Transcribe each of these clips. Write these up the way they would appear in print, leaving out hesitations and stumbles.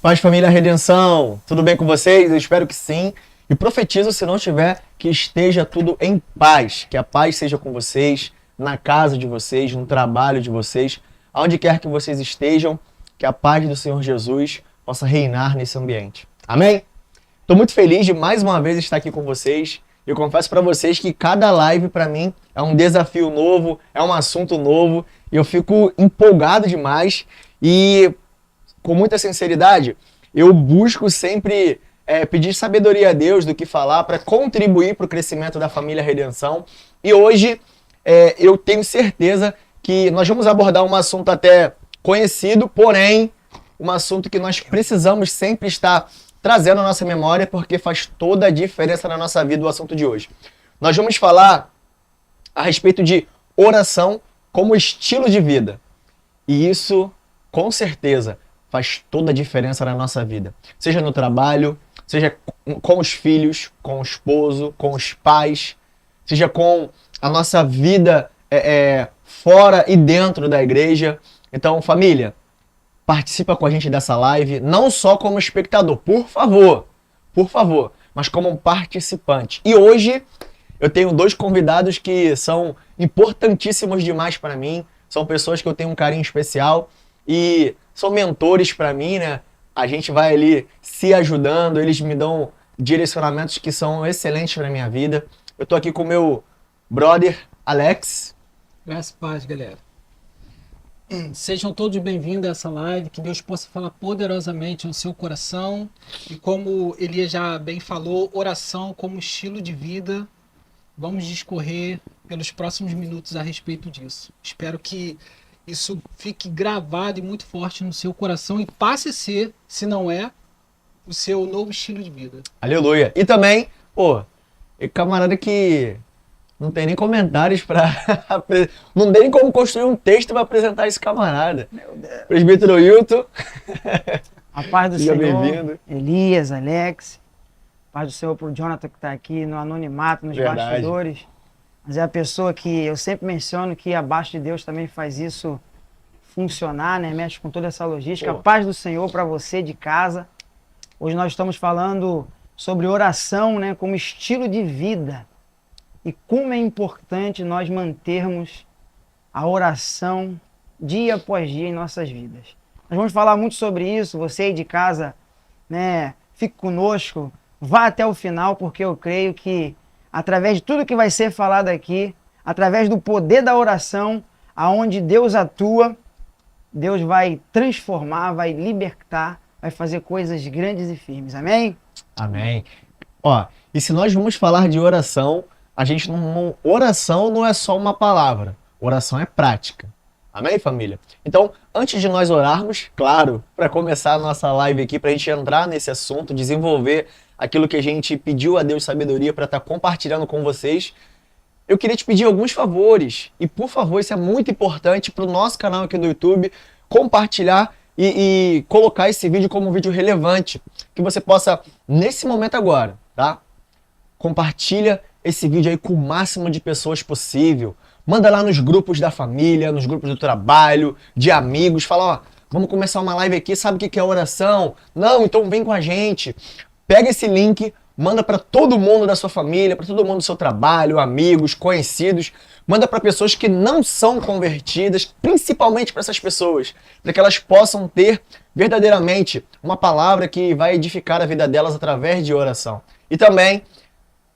Paz, família Redenção, tudo bem com vocês? Eu espero que sim. E profetizo, se não tiver, que esteja tudo em paz. Que a paz seja com vocês, na casa de vocês, no trabalho de vocês, aonde quer que vocês estejam, que a paz do Senhor Jesus possa reinar nesse ambiente. Amém? Estou muito feliz de mais uma vez estar aqui com vocês. Eu confesso para vocês que cada live para mim é um desafio novo, é um assunto novo. E eu fico empolgado demais e, com muita sinceridade, eu busco sempre pedir sabedoria a Deus do que falar para contribuir para o crescimento da família Redenção. E hoje eu tenho certeza que nós vamos abordar um assunto até conhecido, porém um assunto que nós precisamos sempre estar trazendo à nossa memória, porque faz toda a diferença na nossa vida o assunto de hoje. Nós vamos falar a respeito de oração como estilo de vida. E isso, com certeza, faz toda a diferença na nossa vida. Seja no trabalho, seja com os filhos, com o esposo, com os pais, seja com a nossa vida fora e dentro da igreja. Então, família, participa com a gente dessa live, não só como espectador, por favor, mas como um participante. E hoje eu tenho dois convidados que são importantíssimos demais para mim, são pessoas que eu tenho um carinho especial e são mentores para mim, né? A gente vai ali se ajudando, eles me dão direcionamentos que são excelentes para minha vida. Eu tô aqui com o meu brother, Alex. Graças a paz, galera. Sejam todos bem-vindos a essa live, que Deus possa falar poderosamente no seu coração. E como Elias já bem falou, oração como estilo de vida. Vamos discorrer pelos próximos minutos a respeito disso. Espero que isso fique gravado e muito forte no seu coração e passe a ser, se não é, o seu novo estilo de vida. Aleluia! E também, camarada que não tem nem comentários para... não tem nem como construir um texto para apresentar esse camarada. Meu Deus. Presbítero Hilton. A paz do Seja Senhor, bem-vindo. Elias, Alex. A paz do Senhor pro Jonathan que está aqui no anonimato, nos Verdade. bastidores. Mas é a pessoa que eu sempre menciono que abaixo de Deus também faz isso funcionar, né? Mexe com toda essa logística. Pô. A paz do Senhor para você de casa. Hoje nós estamos falando sobre oração, né? Como estilo de vida. E como é importante nós mantermos a oração dia após dia em nossas vidas. Nós vamos falar muito sobre isso. Você aí de casa, né? Fique conosco. Vá até o final, porque eu creio que através de tudo que vai ser falado aqui, através do poder da oração, aonde Deus atua, Deus vai transformar, vai libertar, vai fazer coisas grandes e firmes. Amém? Amém. E se nós vamos falar de oração, oração não é só uma palavra, oração é prática. Amém, família? Então, antes de nós orarmos, claro, para começar a nossa live aqui, para a gente entrar nesse assunto, desenvolver aquilo que a gente pediu a Deus sabedoria para estar compartilhando com vocês, eu queria te pedir alguns favores. E, por favor, isso é muito importante para o nosso canal aqui do YouTube, compartilhar e colocar esse vídeo como um vídeo relevante, que você possa, nesse momento agora, tá? Compartilha esse vídeo aí com o máximo de pessoas possível. Manda lá nos grupos da família, nos grupos do trabalho, de amigos. Fala, vamos começar uma live aqui, sabe o que é oração? Não, então vem com a gente. Pega esse link, manda para todo mundo da sua família, para todo mundo do seu trabalho, amigos, conhecidos. Manda para pessoas que não são convertidas, principalmente para essas pessoas, para que elas possam ter verdadeiramente uma palavra que vai edificar a vida delas através de oração. E também,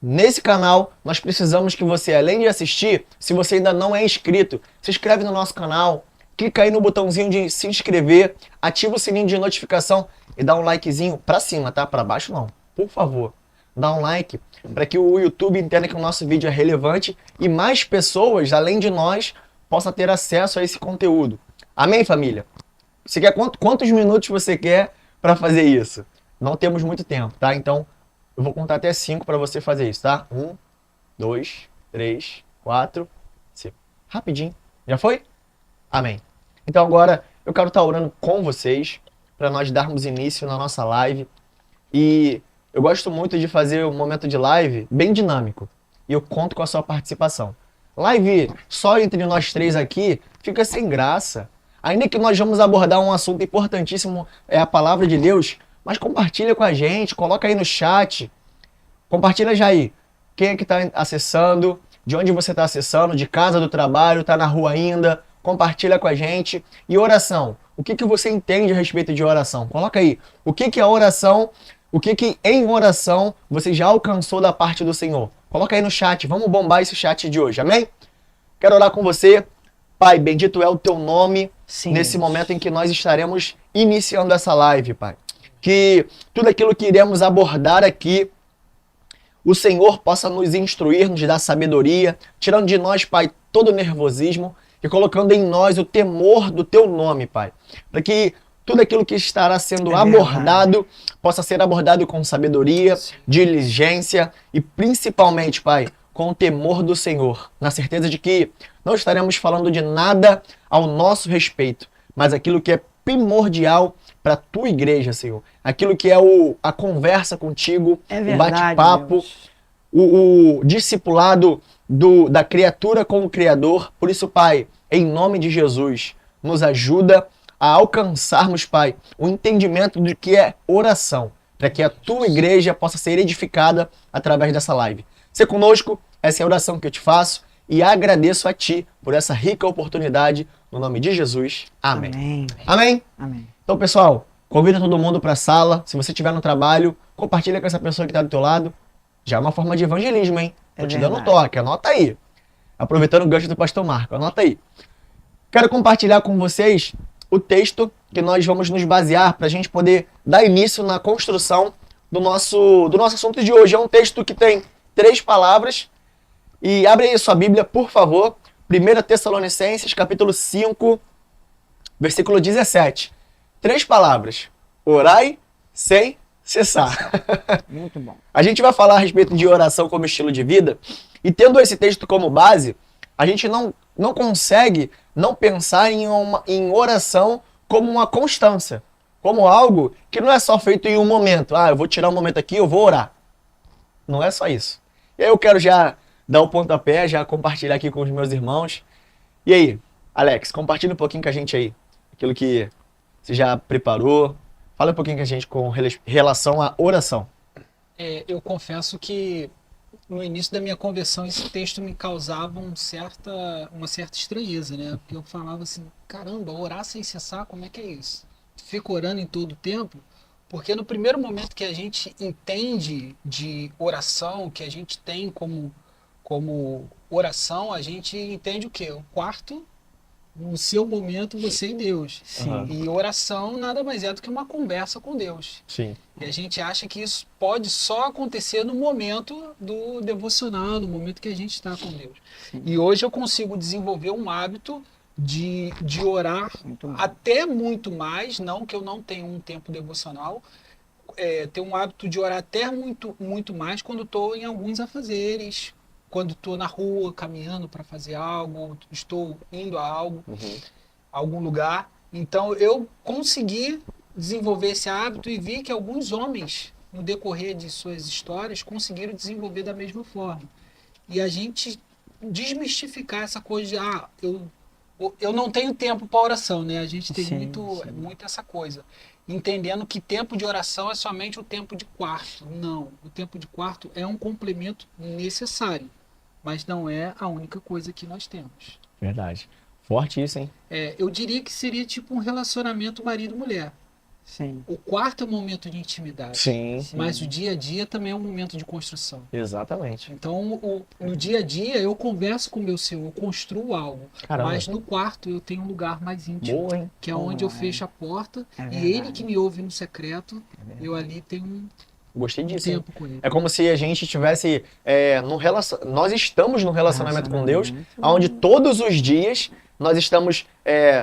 nesse canal, nós precisamos que você, além de assistir, se você ainda não é inscrito, se inscreve no nosso canal, clica aí no botãozinho de se inscrever, ativa o sininho de notificação e dá um likezinho pra cima, tá? Pra baixo não, por favor. Dá um like para que o YouTube entenda que o nosso vídeo é relevante e mais pessoas, além de nós, possam ter acesso a esse conteúdo. Amém, família? Você quer quantos minutos você quer para fazer isso? Não temos muito tempo, tá? Então, eu vou contar até 5 para você fazer isso, tá? 1, 2, 3, 4, 5. Rapidinho. Já foi? Amém. Então agora eu quero estar orando com vocês para nós darmos início na nossa live. E eu gosto muito de fazer um momento de live bem dinâmico. E eu conto com a sua participação. Live só entre nós três aqui fica sem graça. Ainda que nós vamos abordar um assunto importantíssimo, é a palavra de Deus, mas compartilha com a gente, coloca aí no chat. Compartilha já aí. Quem é que está acessando? De onde você está acessando? De casa, do trabalho? Está na rua ainda? Compartilha com a gente. E oração. O que você entende a respeito de oração? Coloca aí. O que é oração? O que em oração você já alcançou da parte do Senhor? Coloca aí no chat. Vamos bombar esse chat de hoje. Amém? Quero orar com você. Pai, bendito é o teu nome. Sim, nesse momento em que nós estaremos iniciando essa live, Pai. Que tudo aquilo que iremos abordar aqui, o Senhor possa nos instruir, nos dar sabedoria, tirando de nós, Pai, todo o nervosismo e colocando em nós o temor do Teu nome, Pai. Para que tudo aquilo que estará sendo abordado possa ser abordado com sabedoria, diligência e principalmente, Pai, com o temor do Senhor. Na certeza de que não estaremos falando de nada ao nosso respeito, mas aquilo que é primordial para a tua igreja, Senhor. Aquilo que é a conversa contigo, o bate-papo, o discipulado da criatura com o Criador. Por isso, Pai, em nome de Jesus, nos ajuda a alcançarmos, Pai, o entendimento do que é oração, para que a tua igreja possa ser edificada através dessa live. Se conosco, essa é a oração que eu te faço e agradeço a Ti por essa rica oportunidade, no nome de Jesus. Amém. Amém. Amém? Amém. Então, pessoal, convida todo mundo para a sala. Se você estiver no trabalho, compartilha com essa pessoa que está do teu lado. Já é uma forma de evangelismo, hein? Tô te dando um toque, anota aí. Aproveitando o gancho do pastor Marco, anota aí. Quero compartilhar com vocês o texto que nós vamos nos basear para a gente poder dar início na construção do nosso assunto de hoje. É um texto que tem 3 palavras. E abre aí sua Bíblia, por favor. 1 Tessalonicenses, capítulo 5, versículo 17. 3 palavras. Orai sem cessar. Muito bom. A gente vai falar a respeito de oração como estilo de vida. E tendo esse texto como base, a gente não consegue não pensar em oração como uma constância. Como algo que não é só feito em um momento. Ah, eu vou tirar um momento aqui, eu vou orar. Não é só isso. E aí eu quero já dar o pontapé, já compartilhar aqui com os meus irmãos. E aí, Alex, compartilha um pouquinho com a gente aí. Aquilo que você já preparou. Fala um pouquinho com a gente com relação à oração. Eu confesso que no início da minha conversão esse texto me causava uma certa estranheza, né? Porque eu falava assim, caramba, orar sem cessar, como é que é isso? Fico orando em todo o tempo? Porque no primeiro momento que a gente entende de oração, que a gente tem como oração, a gente entende o quê? O quarto, no seu momento, você e Deus. Sim. E oração nada mais é do que uma conversa com Deus. Sim. E a gente acha que isso pode só acontecer no momento do devocional, no momento que a gente está com Deus. Sim. E hoje eu consigo desenvolver um hábito de orar até muito mais, não que eu não tenha um tempo devocional, ter um hábito de orar até muito mais quando estou em alguns afazeres, quando estou na rua caminhando para fazer algo, estou indo a algum lugar. Então eu consegui desenvolver esse hábito e vi que alguns homens, no decorrer de suas histórias, conseguiram desenvolver da mesma forma. E a gente desmistificar essa coisa de eu não tenho tempo para oração, né? A gente tem muito essa coisa. Entendendo que tempo de oração é somente o tempo de quarto. Não, o tempo de quarto é um complemento necessário, mas não é a única coisa que nós temos. Verdade. Forte isso, hein? Eu diria que seria tipo um relacionamento marido-mulher. Sim. O quarto é um momento de intimidade. Sim. Mas o dia a dia também é um momento de construção. Exatamente. Então, no dia a dia, eu converso com o meu Senhor, eu construo algo. Caramba. Mas no quarto eu tenho um lugar mais íntimo. Boa, hein? Que é onde eu fecho a porta e ele que me ouve no secreto, eu ali tenho Gostei disso. tempo com ele. É como se a gente tivesse nós estamos num relacionamento com Deus, onde todos os dias nós estamos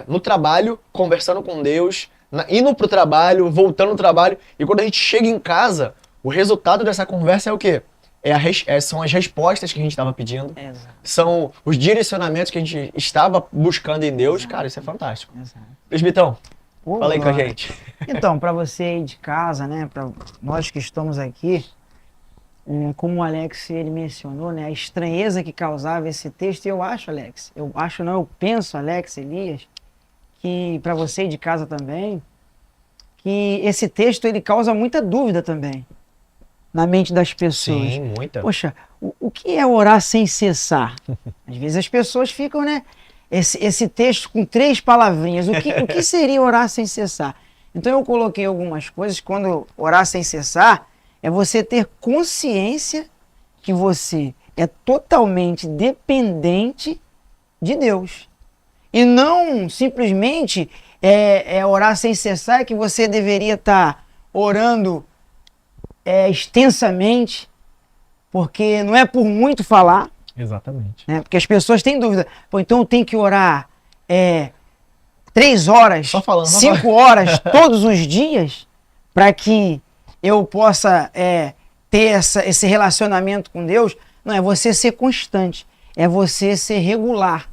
no trabalho, conversando com Deus, indo pro trabalho, voltando do trabalho, e quando a gente chega em casa, o resultado dessa conversa é o quê? São as respostas que a gente estava pedindo, são os direcionamentos que a gente estava buscando em Deus. Cara, isso é fantástico. Presbitão, fala aí com a gente. Então, para você aí de casa, né, para nós que estamos aqui, como o Alex ele mencionou, né, a estranheza que causava esse texto, eu penso, Alex, Elias, que para você de casa também, que esse texto ele causa muita dúvida também na mente das pessoas. Sim, muita. Poxa, o que é orar sem cessar? Às vezes as pessoas ficam, né? Esse texto com 3 palavrinhas. O que seria orar sem cessar? Então eu coloquei algumas coisas. Quando orar sem cessar, é você ter consciência que você é totalmente dependente de Deus. E não simplesmente orar sem cessar, que você deveria estar orando extensamente, porque não é por muito falar, Exatamente. né? Porque as pessoas têm dúvida. Pô, então eu tenho que orar 3 horas, Só falando, 5 horas todos os dias para que eu possa ter esse relacionamento com Deus. Não, é você ser constante, é você ser regular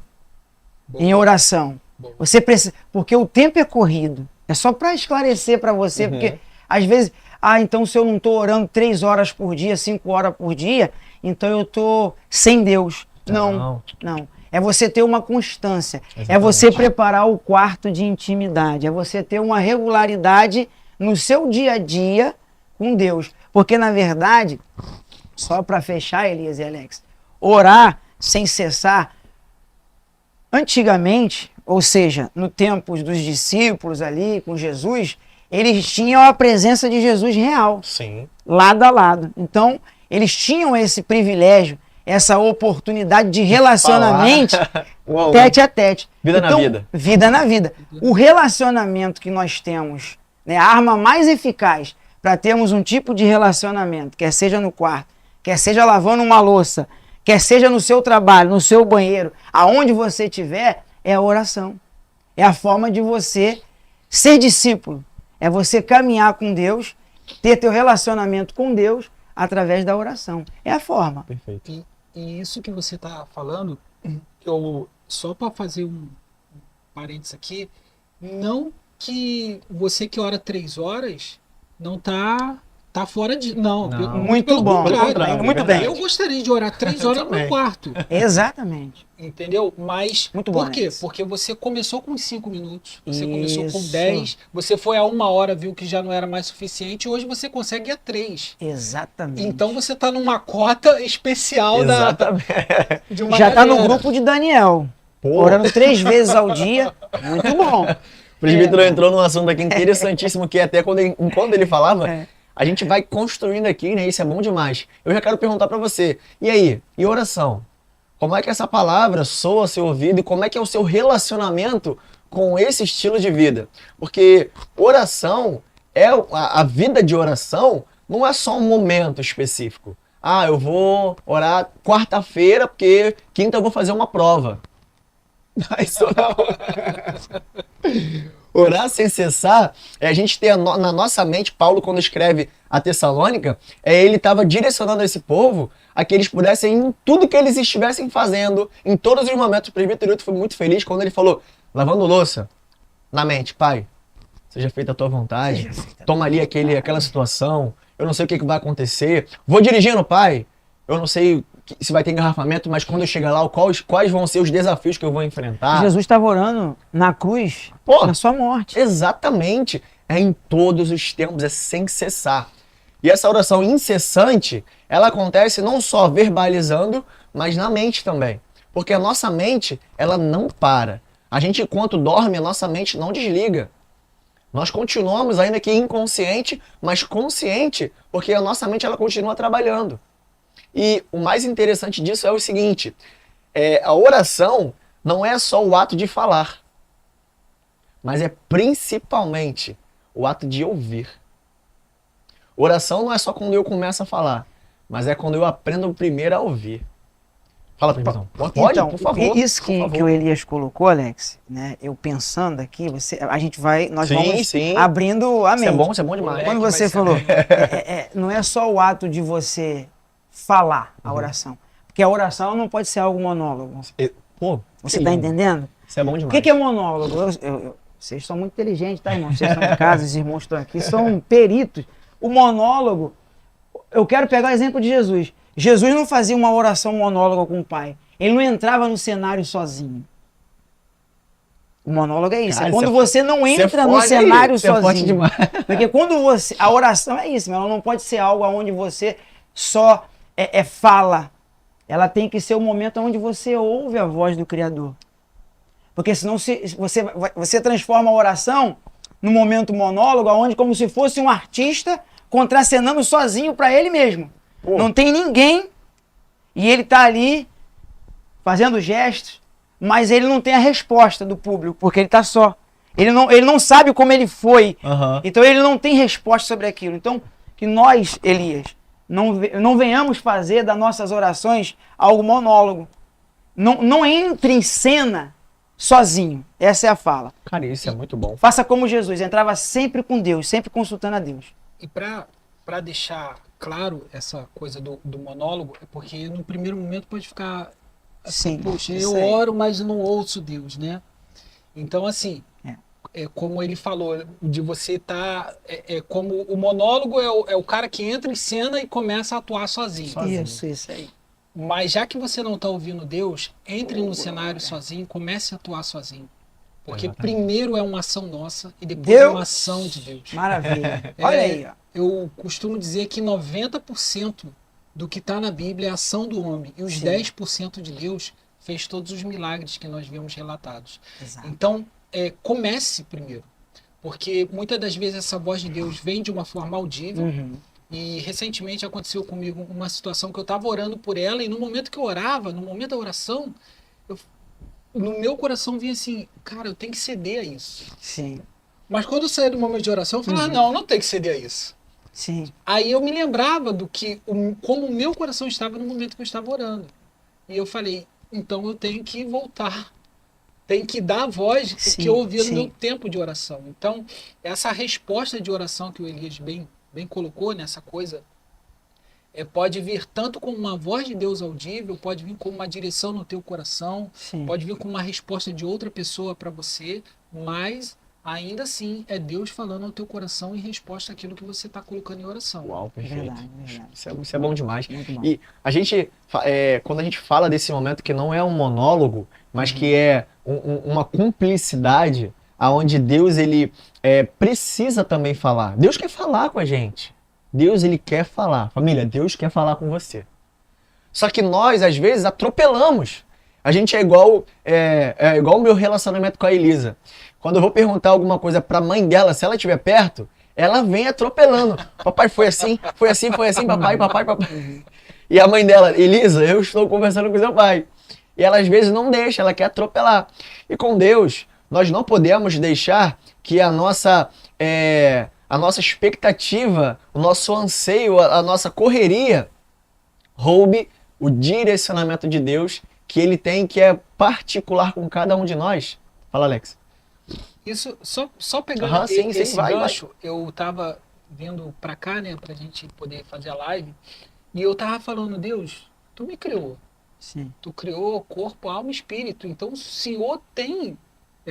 em oração. Você precisa, porque o tempo é corrido. É só para esclarecer para você, porque às vezes, então se eu não estou orando 3 horas por dia, 5 horas por dia, então eu estou sem Deus. Não. É você ter uma constância, é você preparar o quarto de intimidade, é você ter uma regularidade no seu dia a dia com Deus. Porque na verdade, só para fechar, Elias e Alex, orar sem cessar, antigamente, ou seja, no tempo dos discípulos ali com Jesus, eles tinham a presença de Jesus real, Sim. lado a lado. Então, eles tinham esse privilégio, essa oportunidade de relacionamento tete a tete. Vida na vida. Vida na vida. O relacionamento que nós temos, né, a arma mais eficaz para termos um tipo de relacionamento, quer seja no quarto, quer seja lavando uma louça, quer seja no seu trabalho, no seu banheiro, aonde você estiver, é a oração. É a forma de você ser discípulo. É você caminhar com Deus, ter teu relacionamento com Deus através da oração. É a forma. Perfeito. E isso que você está falando, eu só para fazer um parênteses aqui, não que você que ora 3 horas não tá fora de... Não, Muito pelo bom. contrário. Muito bem. Eu gostaria de orar 3 horas no meu quarto. Exatamente. Entendeu? Mas Muito bom, por quê? Alex. Porque você começou com 5 minutos, você começou com Isso. 10, você foi a 1 hora, viu que já não era mais suficiente, e hoje você consegue ir a 3. Exatamente. Então você está numa cota especial de uma já está no galera. grupo de Daniel. Pô. Orando 3 vezes ao dia. Muito bom. O presbítero entrou num assunto aqui interessantíssimo, que até enquanto ele falava, a gente vai construindo aqui, né? Isso é bom demais. Eu já quero perguntar para você, e aí, e oração? Como é que essa palavra soa ao seu ouvido e como é que é o seu relacionamento com esse estilo de vida? Porque oração, a vida de oração não é só um momento específico. Ah, eu vou orar quarta-feira porque quinta eu vou fazer uma prova. Isso não. Orar sem cessar é a gente ter na nossa mente, Paulo quando escreve a Tessalônica, ele estava direcionando esse povo a que eles pudessem, em tudo que eles estivessem fazendo, em todos os momentos. O presbítero foi muito feliz quando ele falou, lavando louça, na mente, Pai, seja feita a tua vontade, toma ali aquela situação, eu não sei o que vai acontecer, vou dirigindo, Pai, eu não sei se vai ter engarrafamento, mas quando eu chegar lá, quais vão ser os desafios que eu vou enfrentar. Jesus estava orando na cruz, na sua morte. Exatamente. É em todos os tempos, é sem cessar. E essa oração incessante, ela acontece não só verbalizando, mas na mente também. Porque a nossa mente, ela não para. A gente, enquanto dorme, a nossa mente não desliga. Nós continuamos ainda que inconsciente, mas consciente, porque a nossa mente ela continua trabalhando. E o mais interessante disso é o seguinte, a oração não é só o ato de falar, mas é principalmente o ato de ouvir. Oração não é só quando eu começo a falar, mas é quando eu aprendo primeiro a ouvir. Fala, Prisão. Pode, então, por favor. Isso que o Elias colocou, Alex, né? Eu pensando aqui, nós vamos abrindo a mente. Isso é bom demais. Quando você falou, não é só o ato de você falar a oração, porque a oração não pode ser algo monólogo. Você está entendendo? Isso é bom demais. O que é monólogo? Vocês são muito inteligentes, tá, irmão? Vocês estão em casa, os irmãos estão aqui, são peritos. O monólogo, eu quero pegar o exemplo de Jesus. Jesus não fazia uma oração monóloga com o Pai. Ele não entrava no cenário sozinho. O monólogo é isso. Cara, é quando você você não Você entra no forte, cenário você é forte sozinho. demais. Porque quando você. A oração é isso, ela não pode ser algo onde você só fala. Ela tem que ser o momento onde você ouve a voz do Criador. Porque senão você transforma a oração no momento monólogo, onde como se fosse um artista contracenando sozinho para ele mesmo. Pô. Não tem ninguém e ele está ali fazendo gestos, mas ele não tem a resposta do público, porque ele está só. Ele não sabe como ele foi. Aham. Então ele não tem resposta sobre aquilo. Então, que nós, Elias, não venhamos fazer das nossas orações algo monólogo. Não entre em cena sozinho. Essa é a fala. Cara, isso é muito bom. Faça como Jesus, entrava sempre com Deus, sempre consultando a Deus. E para deixar claro essa coisa do monólogo, é porque no primeiro momento pode ficar assim, Sim, poxa, isso eu aí. oro, mas não ouço Deus, né? Então, assim, como ele falou, de você estar... como o monólogo é o cara que entra em cena e começa a atuar sozinho. Isso aí. Mas já que você não está ouvindo Deus, entre no cenário sozinho, comece a atuar sozinho. Porque Exatamente. primeiro é uma ação nossa e depois Deus. é uma ação de Deus. Maravilha. Olha aí, ó. Eu costumo dizer que 90% do que está na Bíblia é ação do homem. E os Sim. 10% de Deus fez todos os milagres que nós vemos relatados. Exato. Então, comece primeiro. Porque muitas das vezes essa voz de Deus vem de uma forma audível. Uhum. E recentemente aconteceu comigo uma situação que eu estava orando por ela. E no momento que eu orava, no momento da oração, no meu coração vinha assim, cara, eu tenho que ceder a isso. Sim, Mas quando eu saía do momento de oração, eu falava, não tenho que ceder a isso. sim. Aí eu me lembrava do que, como o meu coração estava no momento que eu estava orando. E eu falei, então eu tenho que voltar. Tenho que dar a voz Sim, que eu ouvia sim. no meu tempo de oração. Então, essa resposta de oração que o Elias bem colocou nessa coisa, pode vir tanto como uma voz de Deus audível, pode vir como uma direção no teu coração, Sim. pode vir como uma resposta de outra pessoa para você, mas ainda assim é Deus falando ao teu coração em resposta àquilo que você está colocando em oração. Uau, perfeito. Verdade, verdade. Isso é bom demais. Muito bom. E a gente, quando a gente fala desse momento que não é um monólogo, mas que é uma cumplicidade, aonde Deus ele precisa também falar. Deus quer falar com a gente. Deus ele quer falar. Família, Deus quer falar com você. Só que nós, às vezes, atropelamos. A gente é igual o meu relacionamento com a Elisa. Quando eu vou perguntar alguma coisa pra mãe dela, se ela estiver perto, ela vem atropelando. Papai, foi assim, papai. E a mãe dela, Elisa, eu estou conversando com seu pai. E ela às vezes não deixa, ela quer atropelar. E com Deus, nós não podemos deixar que a nossa expectativa, o nosso anseio, a nossa correria roube o direcionamento de Deus que ele tem, que é particular com cada um de nós. Fala, Alex. Isso, só pegando Sim, esse vai. gancho, eu tava vindo pra cá, né, pra gente poder fazer a live, e eu tava falando, Deus, tu me criou. Sim. Tu criou corpo, alma e espírito. Então o Senhor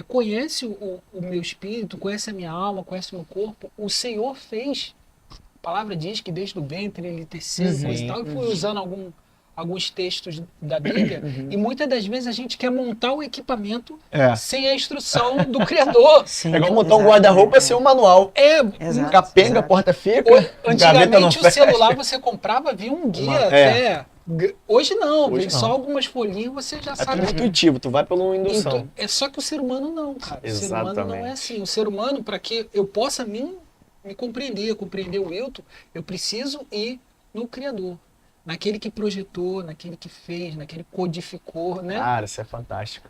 conhece o meu espírito, conhece a minha alma, conhece o meu corpo. O Senhor fez. A palavra diz que desde o ventre ele teceu, coisa e tal. E foi usando alguns textos da Bíblia. E muitas das vezes a gente quer montar o equipamento sem a instrução do Criador. Sim. É igual montar um guarda-roupa sem um manual. Exato, Capenga, exato. porta fica, gaveta não Antigamente o fecha. celular você comprava, vinha um guia até. Hoje não, Hoje vem não. só algumas folhinhas, você já É sabe. tudo intuitivo, tu vai pela indução. Então, é só que o ser humano não, cara. O ser humano não é Exatamente. assim. O ser humano, para que eu possa me compreender o Wilton, eu preciso ir no Criador. Naquele que projetou, naquele que fez, naquele que codificou, né? Cara, isso é fantástico.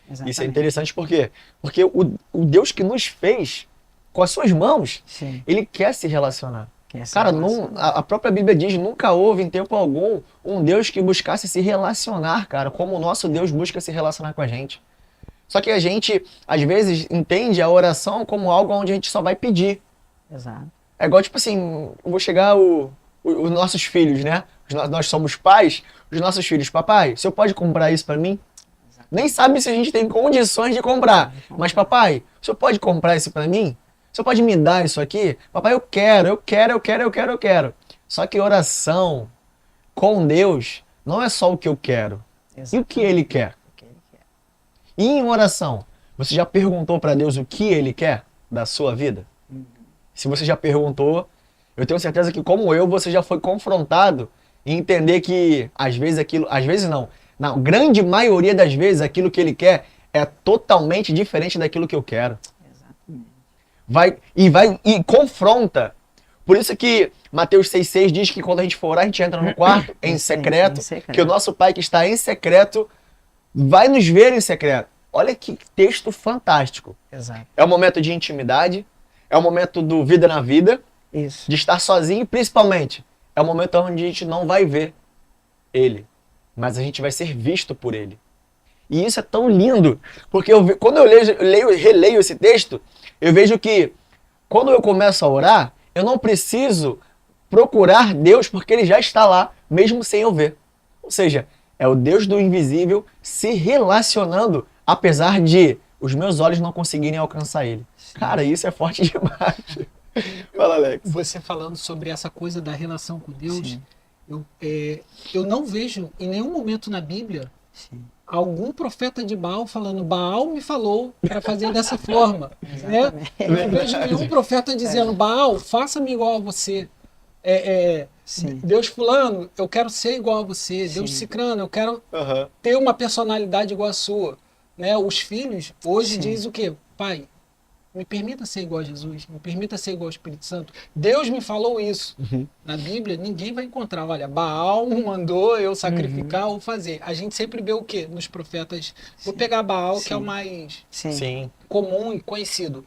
Exatamente. Isso é interessante por quê? Porque o Deus que nos fez, com as suas mãos, Sim. ele quer se relacionar. Quer se Cara, relacionar. a própria Bíblia diz, nunca houve em tempo algum um Deus que buscasse se relacionar, cara, como o nosso Deus busca se relacionar com a gente. Só que a gente, às vezes, entende a oração como algo onde a gente só vai pedir. Exato. É igual, tipo assim, eu vou chegar os nossos filhos, né? Nós somos pais, os nossos filhos, papai, o senhor pode comprar isso pra mim? Nem sabe se a gente tem condições de comprar. Mas, papai, o senhor pode comprar isso pra mim? O senhor pode me dar isso aqui? Papai, eu quero. Só que oração com Deus não é só o que eu quero. E o que ele quer? O que ele quer. E em oração, Você já perguntou para Deus o que Ele quer da sua vida? Se você já perguntou, eu tenho certeza que, como eu, você já foi confrontado e entender que, às vezes não, na grande maioria das vezes, aquilo que Ele quer é totalmente diferente daquilo que eu quero. Exatamente. E confronta. Por isso que Mateus 6,6 diz que quando a gente for orar, a gente entra no quarto, em secreto, que o nosso Pai que está em secreto vai nos ver em secreto. Olha que texto fantástico. Exato. É o momento de intimidade, é o momento do vida na vida, Isso. de estar sozinho, e principalmente, é o momento onde a gente não vai ver Ele, mas a gente vai ser visto por Ele. E isso é tão lindo, porque quando eu releio esse texto, eu vejo que quando eu começo a orar, eu não preciso procurar Deus porque Ele já está lá, mesmo sem eu ver. Ou seja, é o Deus do invisível se relacionando, apesar de os meus olhos não conseguirem alcançar Ele. Cara, isso é forte demais. Fala, Alex. Você falando sobre essa coisa da relação com Deus, Sim. eu não vejo em nenhum momento na Bíblia Sim. algum profeta de Baal falando, Baal me falou para fazer dessa forma. Né? Exatamente. Eu não vejo nenhum profeta dizendo, Baal, faça-me igual a você. Sim. Deus fulano, eu quero ser igual a você. Deus Sim. cicrano, eu quero Uhum. ter uma personalidade igual a sua. Né? Os filhos hoje Sim. dizem o quê? Pai, me permita ser igual a Jesus, me permita ser igual ao Espírito Santo. Deus me falou isso. Na Bíblia, ninguém vai encontrar. Olha, Baal mandou eu sacrificar ou fazer. A gente sempre vê o quê? Nos profetas. Vou pegar Baal, que é o Sim. mais Sim. Sim. comum e conhecido.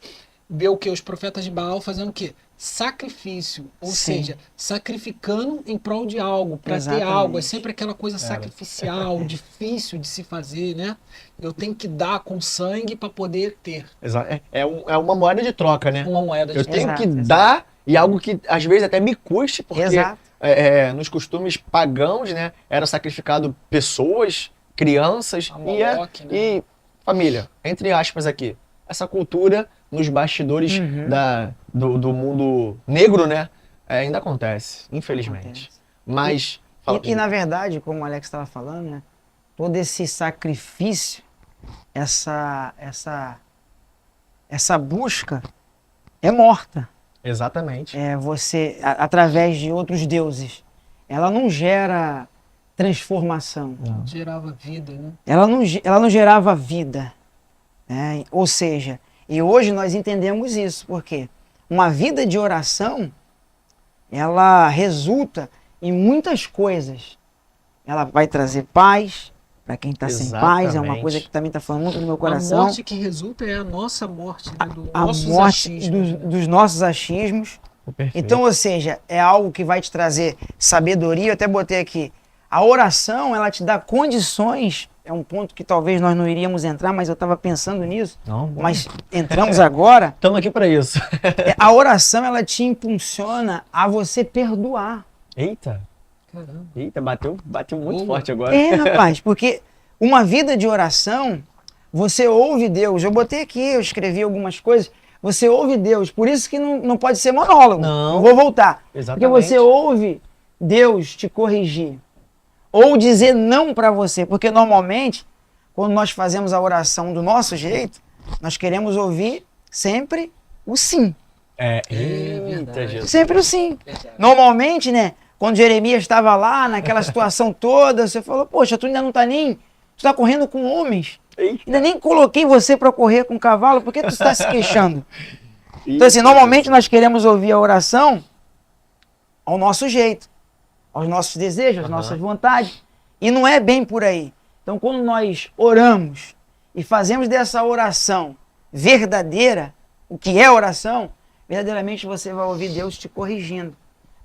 Vê o quê? Os profetas de Baal fazendo o quê? Sacrifício. Ou Sim. seja, sacrificando em prol de algo, para ter Exatamente. algo. É sempre aquela coisa sacrificial, difícil de se fazer, né? Eu tenho que dar com sangue para poder ter É uma moeda de troca, né? uma moeda de Eu tenho Exato, que dar, e algo que às vezes até me custe, porque Exato. nos costumes pagãos, né, era sacrificado pessoas, crianças A Moloque, né? e família, entre aspas aqui. Essa cultura nos bastidores do mundo negro, né, ainda acontece, infelizmente. Acontece. Mas, fala, E na verdade, como o Alex estava falando, né, todo esse sacrifício, essa busca é morta. exatamente. Você, através de outros deuses, ela não gera transformação. Não. Gerava vida, né? Ela não gerava vida. Né? Ou seja, e hoje nós entendemos isso, porque uma vida de oração, ela resulta em muitas coisas. Ela vai trazer paz para quem está sem paz, é uma Exatamente. coisa que também está falando muito no meu A coração. morte que resulta é a nossa morte, né? A Nossos morte achismos, né? dos nossos achismos. Perfeito. Então, ou seja, é algo que vai te trazer sabedoria. Eu até botei aqui. A oração, ela te dá condições. É um ponto que talvez nós não iríamos entrar, mas eu estava pensando nisso. Não, Mas entramos agora. estamos aqui para isso. A oração, ela te impulsiona a você perdoar. Eita, Caramba. bateu muito Boa. forte agora. É, rapaz, porque uma vida de oração, você ouve Deus. Eu botei aqui, eu escrevi algumas coisas. Você ouve Deus. Por isso que não pode ser monólogo. Não. Eu vou voltar. Exatamente. Porque você ouve Deus te corrigir. Ou dizer não para você. Porque normalmente, quando nós fazemos a oração do nosso jeito, nós queremos ouvir sempre o sim. Eita, verdade. Jesus. Sempre o sim. Verdade. Normalmente, né? Quando Jeremias estava lá, naquela situação toda, você falou, poxa, tu ainda não tá nem... Tu tá correndo com homens. Eita. Ainda nem coloquei você para correr com cavalo, por que tu está se queixando? Então, assim, normalmente nós queremos ouvir a oração ao nosso jeito, aos nossos desejos, às nossas vontades. E não é bem por aí. Então, quando nós oramos e fazemos dessa oração verdadeira, o que é oração, verdadeiramente você vai ouvir Deus te corrigindo.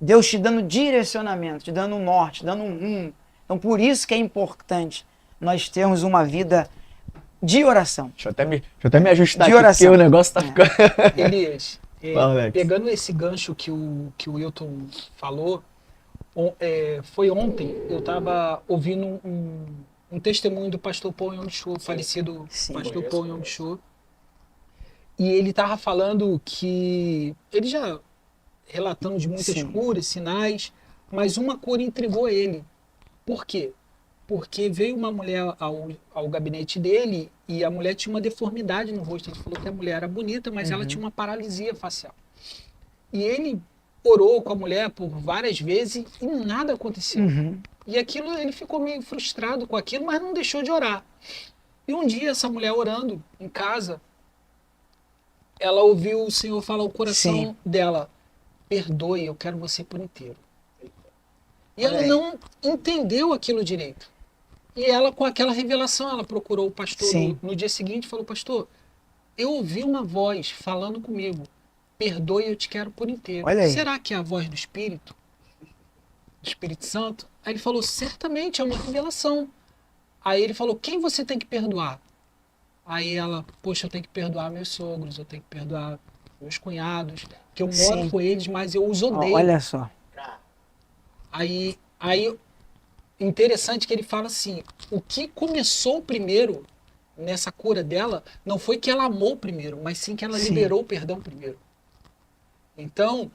Deus te dando direcionamento, te dando um norte, te dando um rumo. Então, por isso que é importante nós termos uma vida de oração. Deixa eu até me ajustar De aqui, oração. porque o negócio tá ficando... Elias, Fala, Alex. pegando esse gancho que o Wilton falou, foi ontem, eu estava ouvindo um testemunho do pastor Paul Yong-Cho, falecido Sim. pastor Paul Yong-Cho, e ele estava falando que, ele já relatando de muitas Sim. curas, sinais, mas uma cura intrigou ele. Por quê? porque veio uma mulher ao gabinete dele e a mulher tinha uma deformidade no rosto. Ele falou que a mulher era bonita, mas ela tinha uma paralisia facial. E ele orou com a mulher por várias vezes e nada aconteceu. E aquilo, ele ficou meio frustrado com aquilo, mas não deixou de orar. E um dia, essa mulher orando em casa, ela ouviu o Senhor falar ao coração dela: perdoe, eu quero você por inteiro. E ela não entendeu aquilo direito. E ela, com aquela revelação, ela procurou o pastor no dia seguinte e falou: pastor, eu ouvi uma voz falando comigo: perdoe, eu te quero por inteiro. Será que é a voz do Espírito? Do Espírito Santo? Aí ele falou: certamente, é uma revelação. Aí ele falou: quem você tem que perdoar? Aí ela: poxa, eu tenho que perdoar meus sogros, eu tenho que perdoar meus cunhados, que eu moro com eles, mas eu os odeio. Olha só. Aí, interessante que ele fala assim: o que começou primeiro nessa cura dela não foi que ela amou primeiro, mas sim que ela liberou o perdão primeiro. Então,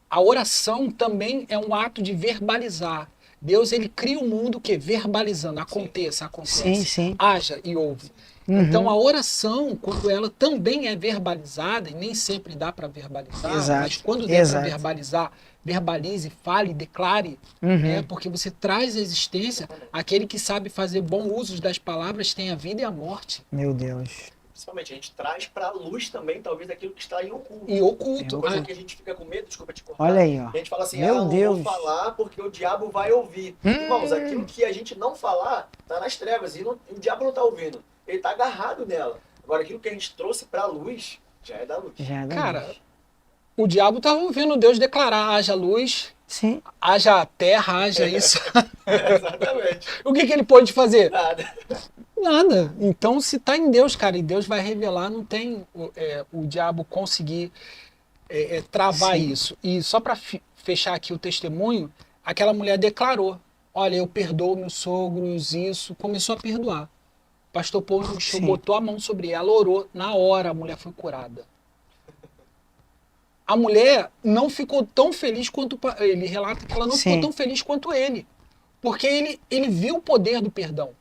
a oração também é um ato de verbalizar. Deus, ele cria o mundo que verbalizando, aconteça, haja e ouve. Então, a oração, quando ela também é verbalizada, e nem sempre dá para verbalizar, mas quando der para verbalizar, verbalize, fale, declare, porque você traz à existência aquele que sabe fazer bom uso das palavras, tem a vida e a morte. Meu Deus. Principalmente, a gente traz para a luz também, talvez, aquilo que está em oculto. E oculto. Coisa que a gente fica com medo, desculpa te cortar. Olha aí, ó. E a gente fala assim: Meu Deus. não vou falar porque o diabo vai ouvir. Irmãos, aquilo que a gente não falar, tá nas trevas, e o diabo não tá ouvindo. Ele tá agarrado nela. Agora, aquilo que a gente trouxe para a luz, já é da luz. Cara, o diabo estava ouvindo Deus declarar: haja luz, haja terra, haja isso. Exatamente. O que ele pôde fazer? Nada. Então, se está em Deus, cara, e Deus vai revelar, não tem o diabo conseguir travar isso. E só para fechar aqui o testemunho, aquela mulher declarou: olha, eu perdoo meus sogros, isso, começou a perdoar. O pastor Paulo botou a mão sobre ela, orou, na hora a mulher foi curada. A mulher não ficou tão feliz quanto... Ele relata que ela não ficou tão feliz quanto ele. Porque ele viu o poder do perdão.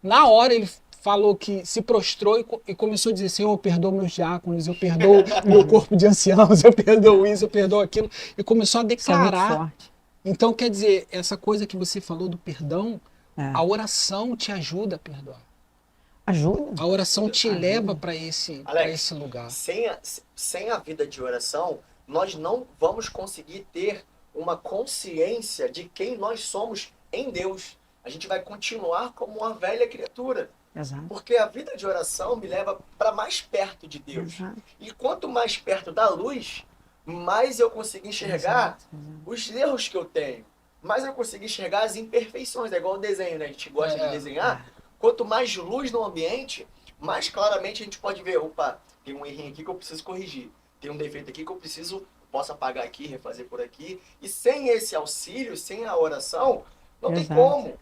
Na hora ele falou que se prostrou e começou a dizer: Senhor, eu perdoo meus diáconos, eu perdoo meu corpo de anciãos, eu perdoo isso, eu perdoo aquilo. E começou a declarar. Então, quer dizer, essa coisa que você falou do perdão, a oração te ajuda a perdoar. Ajuda. A oração te leva para esse lugar. Sem a vida de oração, nós não vamos conseguir ter uma consciência de quem nós somos em Deus. A gente vai continuar como uma velha criatura. Exato. Porque a vida de oração me leva para mais perto de Deus. Exato. E quanto mais perto da luz, mais eu consigo enxergar os erros que eu tenho. Mais eu consigo enxergar as imperfeições. É igual o desenho, né? A gente gosta de desenhar. Quanto mais luz no ambiente, mais claramente a gente pode ver: opa, tem um errinho aqui que eu preciso corrigir. Tem um defeito aqui que eu posso apagar aqui, refazer por aqui. E sem esse auxílio, sem a oração, não tem como.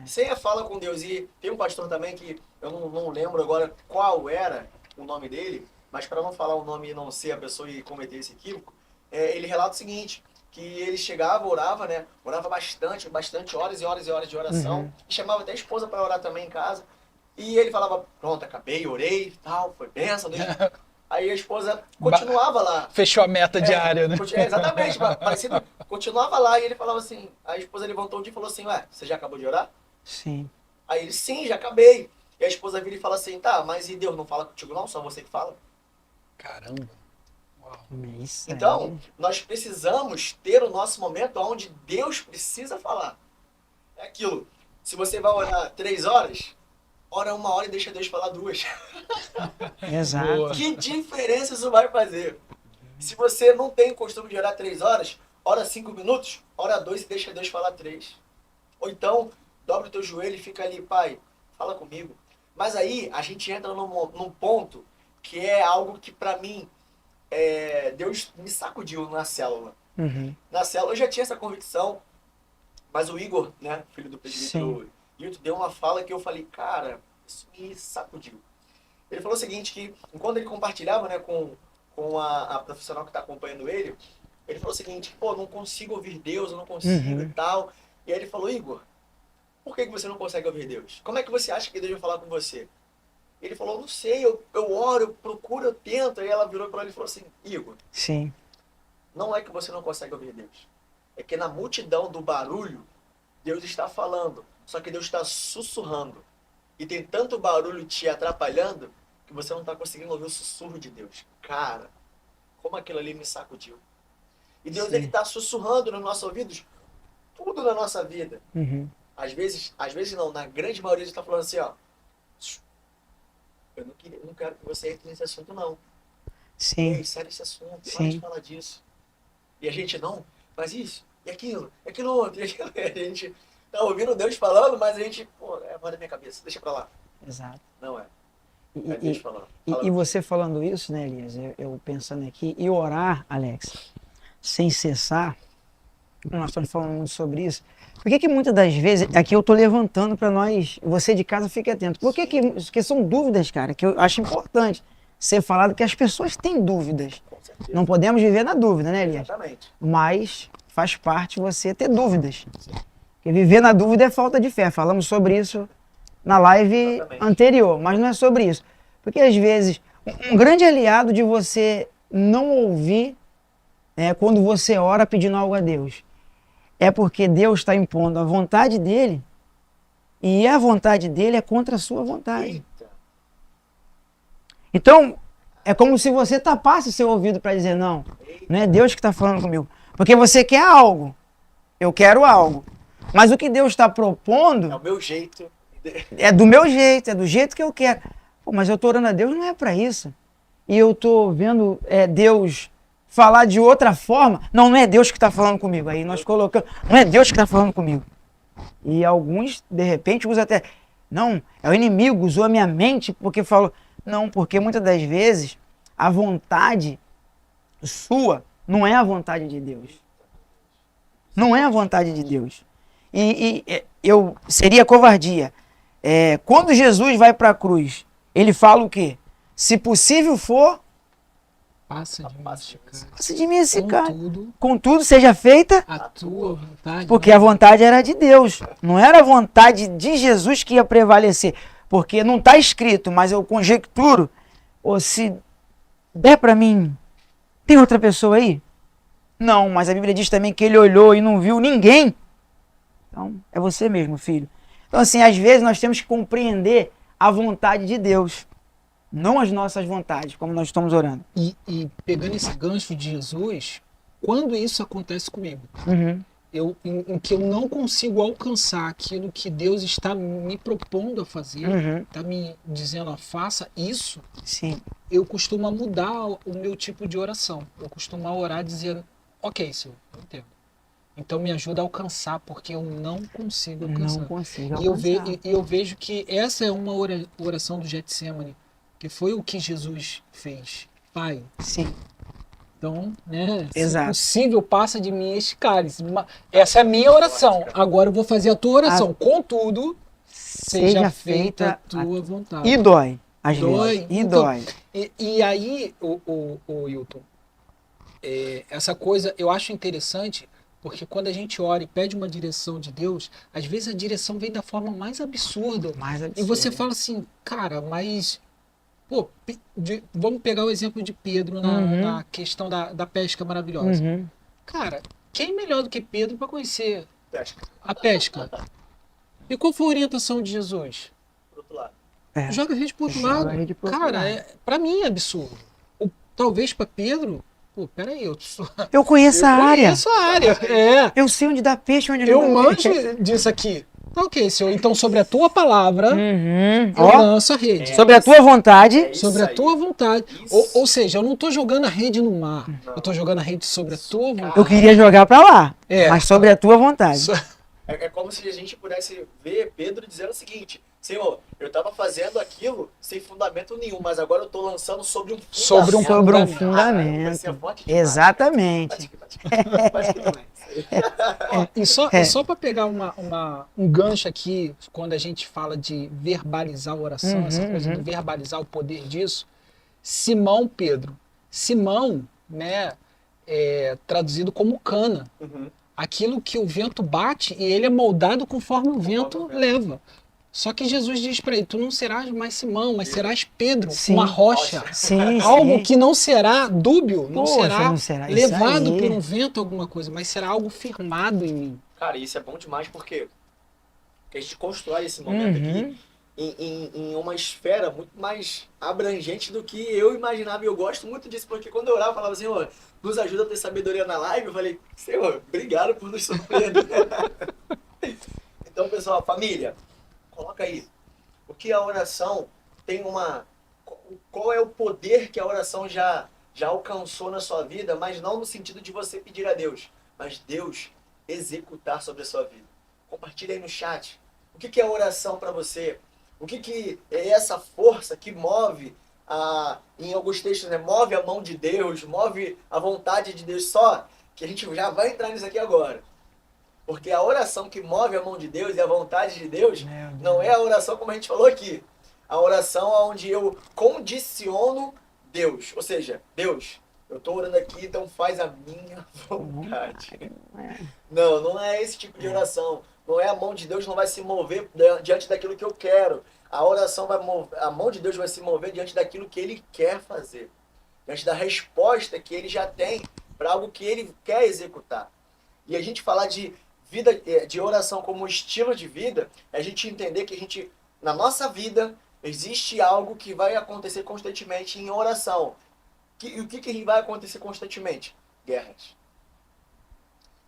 Sem a fala com Deus. E tem um pastor também que eu não lembro agora qual era o nome dele, mas para não falar o nome e não ser a pessoa e cometer esse equívoco, ele relata o seguinte: que ele chegava, orava, né? Orava bastante, horas e horas e horas de oração. E chamava até a esposa para orar também em casa. E ele falava: pronto, acabei, orei, tal, foi bênção, Deus. Aí a esposa continuava lá. Fechou a meta diária, né? Exatamente, parecido. Continuava lá e ele falava assim, a esposa levantou um dia e falou assim: ué, você já acabou de orar? Sim. Aí ele: sim, já acabei. E a esposa vira e fala assim: tá, mas e Deus não fala contigo não? Só você que fala? Caramba. Então, nós precisamos ter o nosso momento onde Deus precisa falar. É aquilo. Se você vai orar 3 horas, ora 1 hora e deixa Deus falar 2. Exato. Que diferença isso vai fazer? Se você não tem o costume de orar 3 horas, ora 5 minutos, ora 2 e deixa Deus falar 3. Ou então, dobra o teu joelho e fica ali: pai, fala comigo. Mas aí, a gente entra num ponto que é algo que pra mim, Deus me sacudiu na célula. Na célula eu já tinha essa convicção, mas o Igor, né, filho do presbítero Hilton, deu uma fala que eu falei: cara, isso me sacudiu. Ele falou o seguinte, que enquanto ele compartilhava, né, com a profissional que está acompanhando ele falou o seguinte: pô, não consigo ouvir Deus, eu não consigo e tal. E aí ele falou: Igor, por que você não consegue ouvir Deus? Como é que você acha que Deus vai falar com você? Ele falou, não sei, eu oro, eu procuro, eu tento. Aí ela virou para ele e falou assim, Igor, Sim. não é que você não consegue ouvir Deus. É que na multidão do barulho, Deus está falando. Só que Deus está sussurrando. E tem tanto barulho te atrapalhando que você não está conseguindo ouvir o sussurro de Deus. Cara, como aquilo ali me sacudiu. E Deus, Sim. ele está sussurrando nos nossos ouvidos tudo na nossa vida. Uhum. Às vezes não, na grande maioria ele está falando assim, ó. Eu não quero que você entre nesse assunto, não. Sim. Ei, sério esse assunto, para Sim. de falar disso. E a gente não, mas isso, e aquilo outro, e aquilo. E a gente tá ouvindo Deus falando, mas a gente, pô, é a voz da minha cabeça, deixa pra lá. Exato. Não é. E, É Deus falando. e você falando isso, né, Elias? Eu pensando aqui, e orar, Alex, sem cessar, nós estamos falando muito sobre isso. Por que muitas das vezes, aqui eu estou levantando para nós, você de casa fique atento. Porque são dúvidas, cara, que eu acho importante ser falado, que as pessoas têm dúvidas. Com certeza. Não podemos viver na dúvida, né, Elias? Exatamente. Mas faz parte você ter dúvidas. Porque viver na dúvida é falta de fé. Falamos sobre isso na live Exatamente. anterior, mas não é sobre isso. Porque às vezes, um grande aliado de você não ouvir quando você ora pedindo algo a Deus, é porque Deus está impondo a vontade dele e a vontade dele é contra a sua vontade. Eita. Então, é como se você tapasse seu ouvido para dizer, não é Deus que está falando comigo. Porque você quer algo, eu quero algo. Mas o que Deus está propondo É o meu jeito. é do meu jeito, é do jeito que eu quero. Pô, mas eu estou orando a Deus, não é para isso. E eu estou vendo Deus falar de outra forma. Não é Deus que está falando comigo. Aí nós colocamos, não é Deus que está falando comigo. E alguns, de repente, usam até, não, é o inimigo, usou a minha mente porque falou. Não, porque muitas das vezes a vontade sua não é a vontade de Deus. Não é a vontade de Deus. Seria covardia. Quando Jesus vai para a cruz, ele fala o quê? Se possível for, Passa de mim esse cálice. passa de mim esse cálice. Contudo, Contudo, seja feita, a tua vontade. porque a vontade era de Deus. Não era a vontade de Jesus que ia prevalecer. Porque não está escrito, mas eu conjecturo. Ou se der para mim, tem outra pessoa aí? Não, mas a Bíblia diz também que ele olhou e não viu ninguém. Então, é você mesmo, filho. Então, assim, às vezes nós temos que compreender a vontade de Deus, não as nossas vontades, como nós estamos orando. E pegando esse gancho de Jesus, quando isso acontece comigo, Uhum. em que eu não consigo alcançar aquilo que Deus está me propondo a fazer, Uhum. está me dizendo, ó, faça isso, Sim. eu costumo mudar o meu tipo de oração. Eu costumo orar dizendo, ok, Senhor, eu entendo. Então me ajuda a alcançar, porque eu não consigo alcançar. Não consigo E alcançar. eu vejo que essa é uma oração do Getsemane, que foi o que Jesus fez. Pai, Sim. então, né, Exato. se possível, passa de mim este cálice. Essa é a minha oração. Agora eu vou fazer a tua oração. Contudo, seja feita a tua vontade. E dói, às Dói. vezes. E Então, dói. E aí, o Hilton, essa coisa eu acho interessante, porque quando a gente ora e pede uma direção de Deus, às vezes a direção vem da forma mais absurda. Mais E absurdo. você fala assim, cara, mas... Pô, vamos pegar o exemplo de Pedro Uhum. na questão da pesca maravilhosa. Uhum. Cara, quem melhor do que Pedro para conhecer Pesca. a pesca? E qual foi a orientação de Jesus? Pro outro lado. É. Joga a rede pro outro Joga a lado. rede pro outro Cara, lado. pra mim é absurdo. Talvez pra Pedro, pô, peraí, eu Eu conheço a área. conheço a área. Eu sei onde dá peixe, onde Eu não dá manjo peixe. disso aqui. Tá ok, Senhor. Então, sobre a tua palavra, Uhum. eu Ó, lanço a rede. sobre a tua vontade. É isso Sobre a aí. tua vontade. Isso. Ou seja, eu não tô jogando a rede no mar. Eu tô jogando a rede sobre a tua vontade. Eu queria jogar pra lá, É. mas sobre a tua vontade. É como se a gente pudesse ver Pedro dizendo o seguinte: Senhor, eu estava fazendo aquilo sem fundamento nenhum, mas agora eu estou lançando sobre um fundamento. Sobre um Sobre um fundamento. Vai ser fundamento. forte demais. Exatamente. Bate aqui também. Ó, e só para pegar um gancho aqui, quando a gente fala de verbalizar a oração, Uhum, essa coisa uhum. do verbalizar o poder disso, Simão Pedro. Simão, né, traduzido como Cana. Uhum. aquilo que o vento bate e ele é moldado conforme o vento leva. Só que Jesus diz para ele, tu não serás mais Simão, mas serás Pedro, Sim. uma rocha. Sim, Algo sim. que não será dúbio, não Poxa, será não será isso levado aí. por um vento alguma coisa, mas será algo firmado em mim. Cara, isso é bom demais porque a gente constrói esse momento aqui Uhum. em uma esfera muito mais abrangente do que eu imaginava. E eu gosto muito disso, porque quando eu orava, eu falava, Senhor, nos ajuda a ter sabedoria na live. Eu falei, Senhor, obrigado por nos surpreender. Então, pessoal, família, coloca aí. O que a oração tem uma... Qual é o poder que a oração já alcançou na sua vida, mas não no sentido de você pedir a Deus, mas Deus executar sobre a sua vida. Compartilha aí no chat. O que é oração para você? O que é essa força que move, em alguns textos, né, move a mão de Deus, move a vontade de Deus? Só que a gente já vai entrar nisso aqui agora. Porque a oração que move a mão de Deus e a vontade de Deus Meu Deus. não é a oração como a gente falou aqui. A oração é onde eu condiciono Deus. Ou seja, Deus, eu estou orando aqui, então faz a minha vontade. Não, não é esse tipo de oração. Não é a mão de Deus não vai se mover diante daquilo que eu quero. A oração vai mover, a mão de Deus vai se mover diante daquilo que Ele quer fazer. Diante da resposta que Ele já tem para algo que Ele quer executar. E a gente falar de vida, de oração como estilo de vida, é a gente entender que a gente, na nossa vida, existe algo que vai acontecer constantemente em oração. E o que vai acontecer constantemente? Guerras.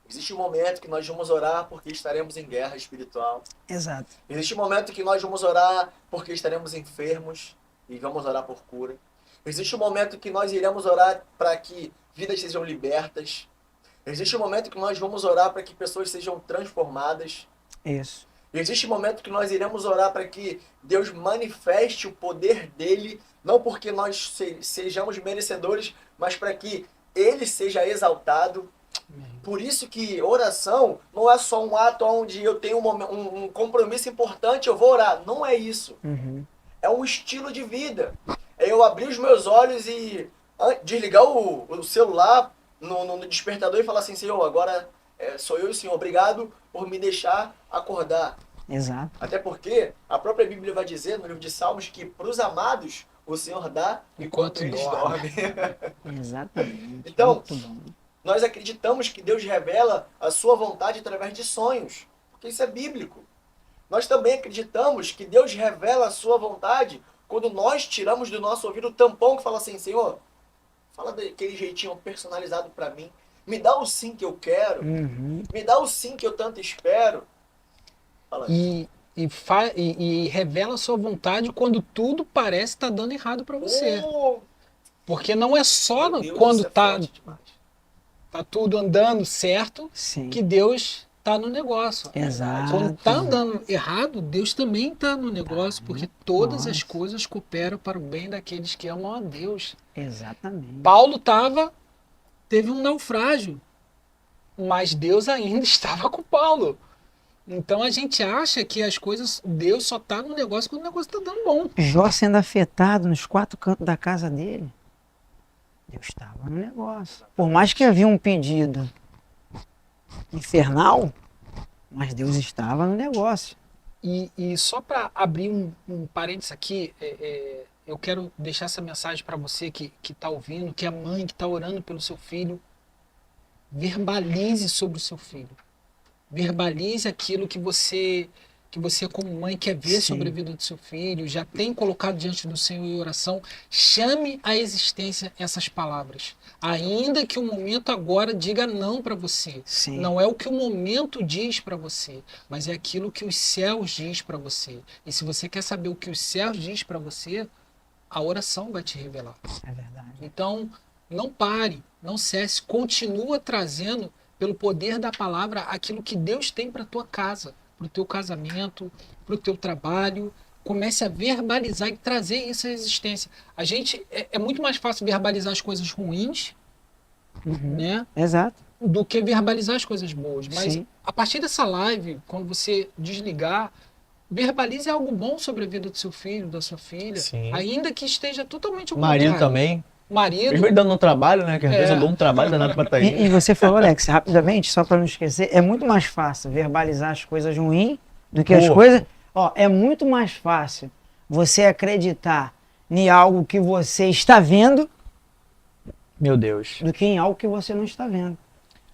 Existe um momento que nós vamos orar porque estaremos em guerra espiritual. Exato. Existe um momento que nós vamos orar porque estaremos enfermos e vamos orar por cura. Existe um momento que nós iremos orar para que vidas sejam libertas. Existe um momento que nós vamos orar para que pessoas sejam transformadas. Isso. Existe um momento que nós iremos orar para que Deus manifeste o poder dele, não porque nós sejamos merecedores, mas para que ele seja exaltado. Por isso que oração não é só um ato onde eu tenho um compromisso importante, eu vou orar. Não é isso. Uhum. É um estilo de vida. É eu abrir os meus olhos e desligar o celular no despertador e falar assim, Senhor, agora sou eu e o Senhor. Obrigado por me deixar acordar. Exato. Até porque a própria Bíblia vai dizer no livro de Salmos que para os amados o Senhor dá enquanto eles dormem. Exatamente. Então, Muito bom. nós acreditamos que Deus revela a sua vontade através de sonhos, porque isso é bíblico. Nós também acreditamos que Deus revela a sua vontade quando nós tiramos do nosso ouvido o tampão que fala assim, Senhor, fala daquele jeitinho personalizado para mim, me dá o sim que eu quero, Uhum. me dá o sim que eu tanto espero. Fala aí. E revela a sua vontade quando tudo parece estar dando errado para você. Oh, Porque não é só meu Deus, quando isso é tá forte demais. tudo andando certo Sim. que Deus está no negócio. Exato. Quando está andando errado, Deus também está no negócio, porque todas Nossa. as coisas cooperam para o bem daqueles que amam a Deus. Exatamente. Paulo teve um naufrágio, mas Deus ainda estava com Paulo. Então a gente acha que as coisas, Deus só está no negócio quando o negócio está dando bom. Jó sendo afetado nos 4 cantos da casa dele. Deus estava no negócio. Por mais que havia um pedido infernal, mas Deus estava no negócio. E só para abrir um parênteses aqui, eu quero deixar essa mensagem para você que está ouvindo, que é mãe, que está orando pelo seu filho. Verbalize sobre o seu filho. Verbalize aquilo que você como mãe quer ver Sim. sobre a vida do seu filho, já tem colocado diante do Senhor em oração. Chame à existência essas palavras. Ainda que o momento agora diga não para você. Sim. Não é o que o momento diz para você, mas é aquilo que os céus diz para você. E se você quer saber o que os céus diz para você, a oração vai te revelar. É verdade. Então, não pare, não cesse, continua trazendo pelo poder da palavra aquilo que Deus tem para tua casa, para o teu casamento, para o teu trabalho. Comece a verbalizar e trazer isso à existência. A gente é muito mais fácil verbalizar as coisas ruins, né, Exato. do que verbalizar as coisas boas. Mas Sim. a partir dessa live, quando você desligar, verbalize algo bom sobre a vida do seu filho, da sua filha, Sim. ainda que esteja totalmente ao Marido contrário. também. marido. Mesmo ele dando um trabalho, né? Que às vezes eu dou um trabalho danado pra Thaís. E você falou, Alex, rapidamente, só para não esquecer, é muito mais fácil verbalizar as coisas ruins do que as Pô. coisas. Ó, é muito mais fácil você acreditar em algo que você está vendo Meu Deus. do que em algo que você não está vendo.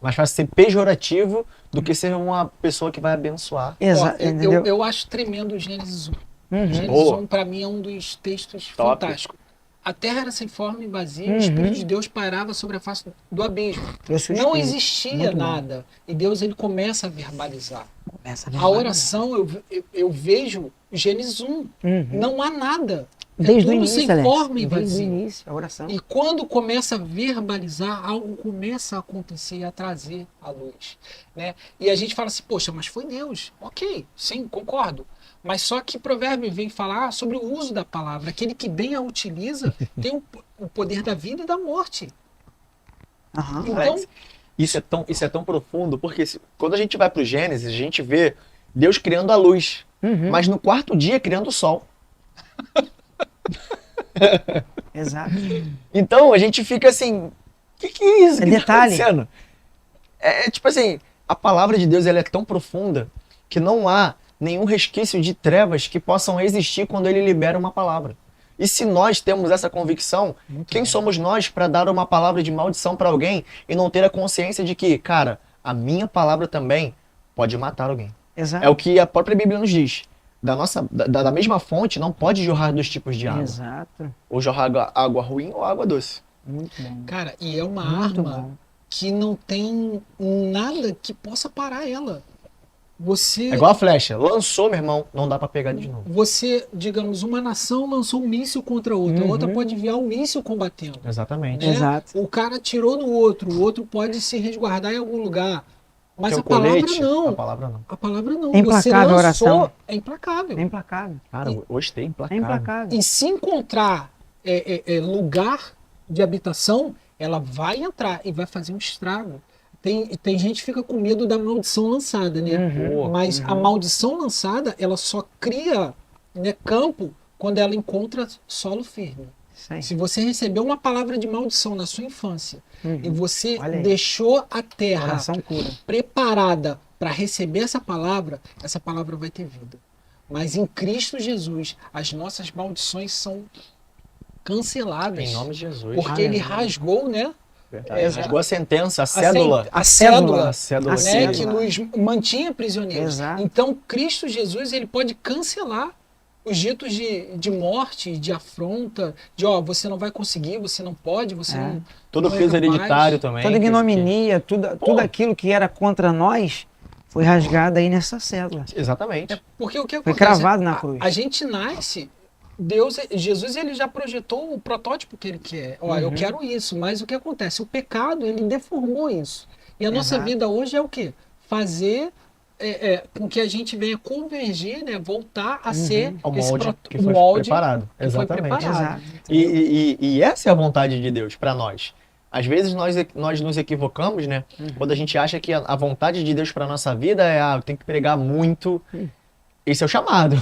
Mais fácil ser pejorativo do que ser uma pessoa que vai abençoar. Ó, Entendeu? eu acho tremendo o Gênesis 1. Uhum. Gênesis Boa. 1, para mim, é um dos textos Top. fantásticos. A terra era sem forma e vazia, Uhum. o Espírito de Deus pairava sobre a face do abismo. Trouxe o Não espírito. existia Muito bom. nada. E Deus ele começa a verbalizar. Começa A verbalizar. oração, eu vejo Gênesis 1. Uhum. Não há nada. Desde o tudo início, sem Alex. forma e Desde o vazio. início, a oração. E quando começa a verbalizar, algo começa a acontecer e a trazer à luz, né? E a gente fala assim, poxa, mas foi Deus. Ok, sim, concordo. Mas só que Provérbio vem falar sobre o uso da palavra. Aquele que bem a utiliza tem o poder da vida e da morte. Aham. Então, Alex, isso é tão profundo, porque quando a gente vai pro Gênesis, a gente vê Deus criando a luz, Uhum. mas no quarto dia criando o sol. Exato. Então a gente fica assim, o que é isso? É que tá detalhe. acontecendo? É tipo assim, a palavra de Deus ela é tão profunda que não há nenhum resquício de trevas que possam existir quando ele libera uma palavra. E se nós temos essa convicção, quem somos nós para dar uma palavra de maldição para alguém e não ter a consciência de que, cara, a minha palavra também pode matar alguém? Exato. É o que a própria Bíblia nos diz. Da mesma fonte não pode jorrar dois tipos de água. Exato. Ou jorrar água ruim ou água doce. Muito bom. cara, e é uma Muito arma bom. que não tem nada que possa parar ela. Você, É igual a flecha. Lançou, meu irmão, não dá pra pegar de novo. você, digamos, uma nação lançou um míssil contra outra, a outra Uhum. pode enviar um míssil combatendo. Exatamente. Né? Exato. O cara atirou no outro, o outro pode se resguardar em algum lugar. Mas Que é a o palavra colete, não. A palavra não. A palavra não. É implacável a Você oração. lançou, é implacável. É implacável. Cara, E- gostei, É implacável. implacável. E se encontrar lugar de habitação, ela vai entrar e vai fazer um estrago. Tem gente que fica com medo da maldição lançada, né? Uhum. Pô, Mas a maldição lançada, ela só cria, né, campo quando ela encontra solo firme. Isso aí. Se você recebeu uma palavra de maldição na sua infância e Uhum. você Olha aí. deixou a terra Oração cura. preparada para receber essa palavra vai ter vida. Mas em Cristo Jesus, as nossas maldições são canceladas. Em nome de Jesus. Porque ele Aleluia. rasgou, né? Verdade. Rasgou a sentença, a cédula. A cédula. A cédula. A Né, cédula. que nos mantinha prisioneiros. Exato. Então, Cristo Jesus, ele pode cancelar os ditos de morte, de afronta, de você não vai conseguir, você não pode, você É. não. Todo não é peso capaz. hereditário também. Toda ignominia, tudo Pô. aquilo que era contra nós foi rasgado aí nessa cédula. Exatamente. Porque o que Foi acontece? cravado na cruz. A gente nasce, Jesus ele já projetou o protótipo que ele quer. Eu Uhum. quero isso, mas o que acontece? O pecado ele deformou isso. E a nossa Exato. vida hoje é o quê? Fazer com que a gente venha convergir, né? Voltar a ser Ao esse molde que o foi molde preparado. que foi Exatamente. preparado. Exato. E essa é a vontade de Deus para nós. Às vezes nós nos equivocamos, né? Quando a gente acha que a vontade de Deus para nossa vida é, eu tenho que pregar muito. Esse é o chamado.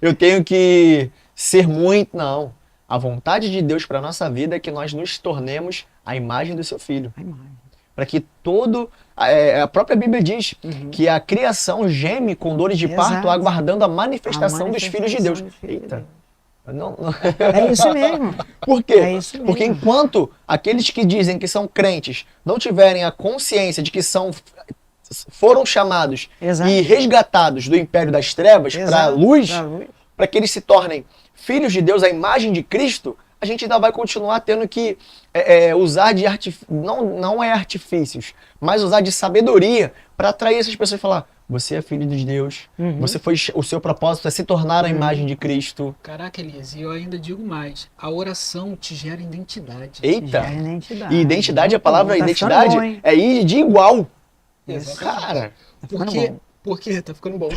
Eu tenho que ser muito. Não. A vontade de Deus para nossa vida é que nós nos tornemos a imagem do seu filho. A imagem. Para que todo. A própria Bíblia diz que a criação geme com dores de parto, Exato. aguardando a manifestação, A dos filhos de Deus. manifestação dos filhos de Eita. Deus. Não. É isso mesmo. Por quê? É isso mesmo. Porque enquanto aqueles que dizem que são crentes não tiverem a consciência de que foram chamados Exato. e resgatados do império das trevas para a Exato. luz, Pra luz. para que eles se tornem filhos de Deus, a imagem de Cristo, a gente ainda vai continuar tendo que usar de não é artifícios, mas usar de sabedoria para atrair essas pessoas e falar: você é filho de Deus, Uhum. o seu propósito é se tornar a imagem de Cristo. Caraca, Elias, e eu ainda digo mais. A oração te gera identidade. Eita! Já é identidade. E identidade, a Muito palavra bom, tá identidade ficando bom, hein? é ir de igual. Exatamente. Cara, Tá ficando Porque, bom. porque tá ficando bom.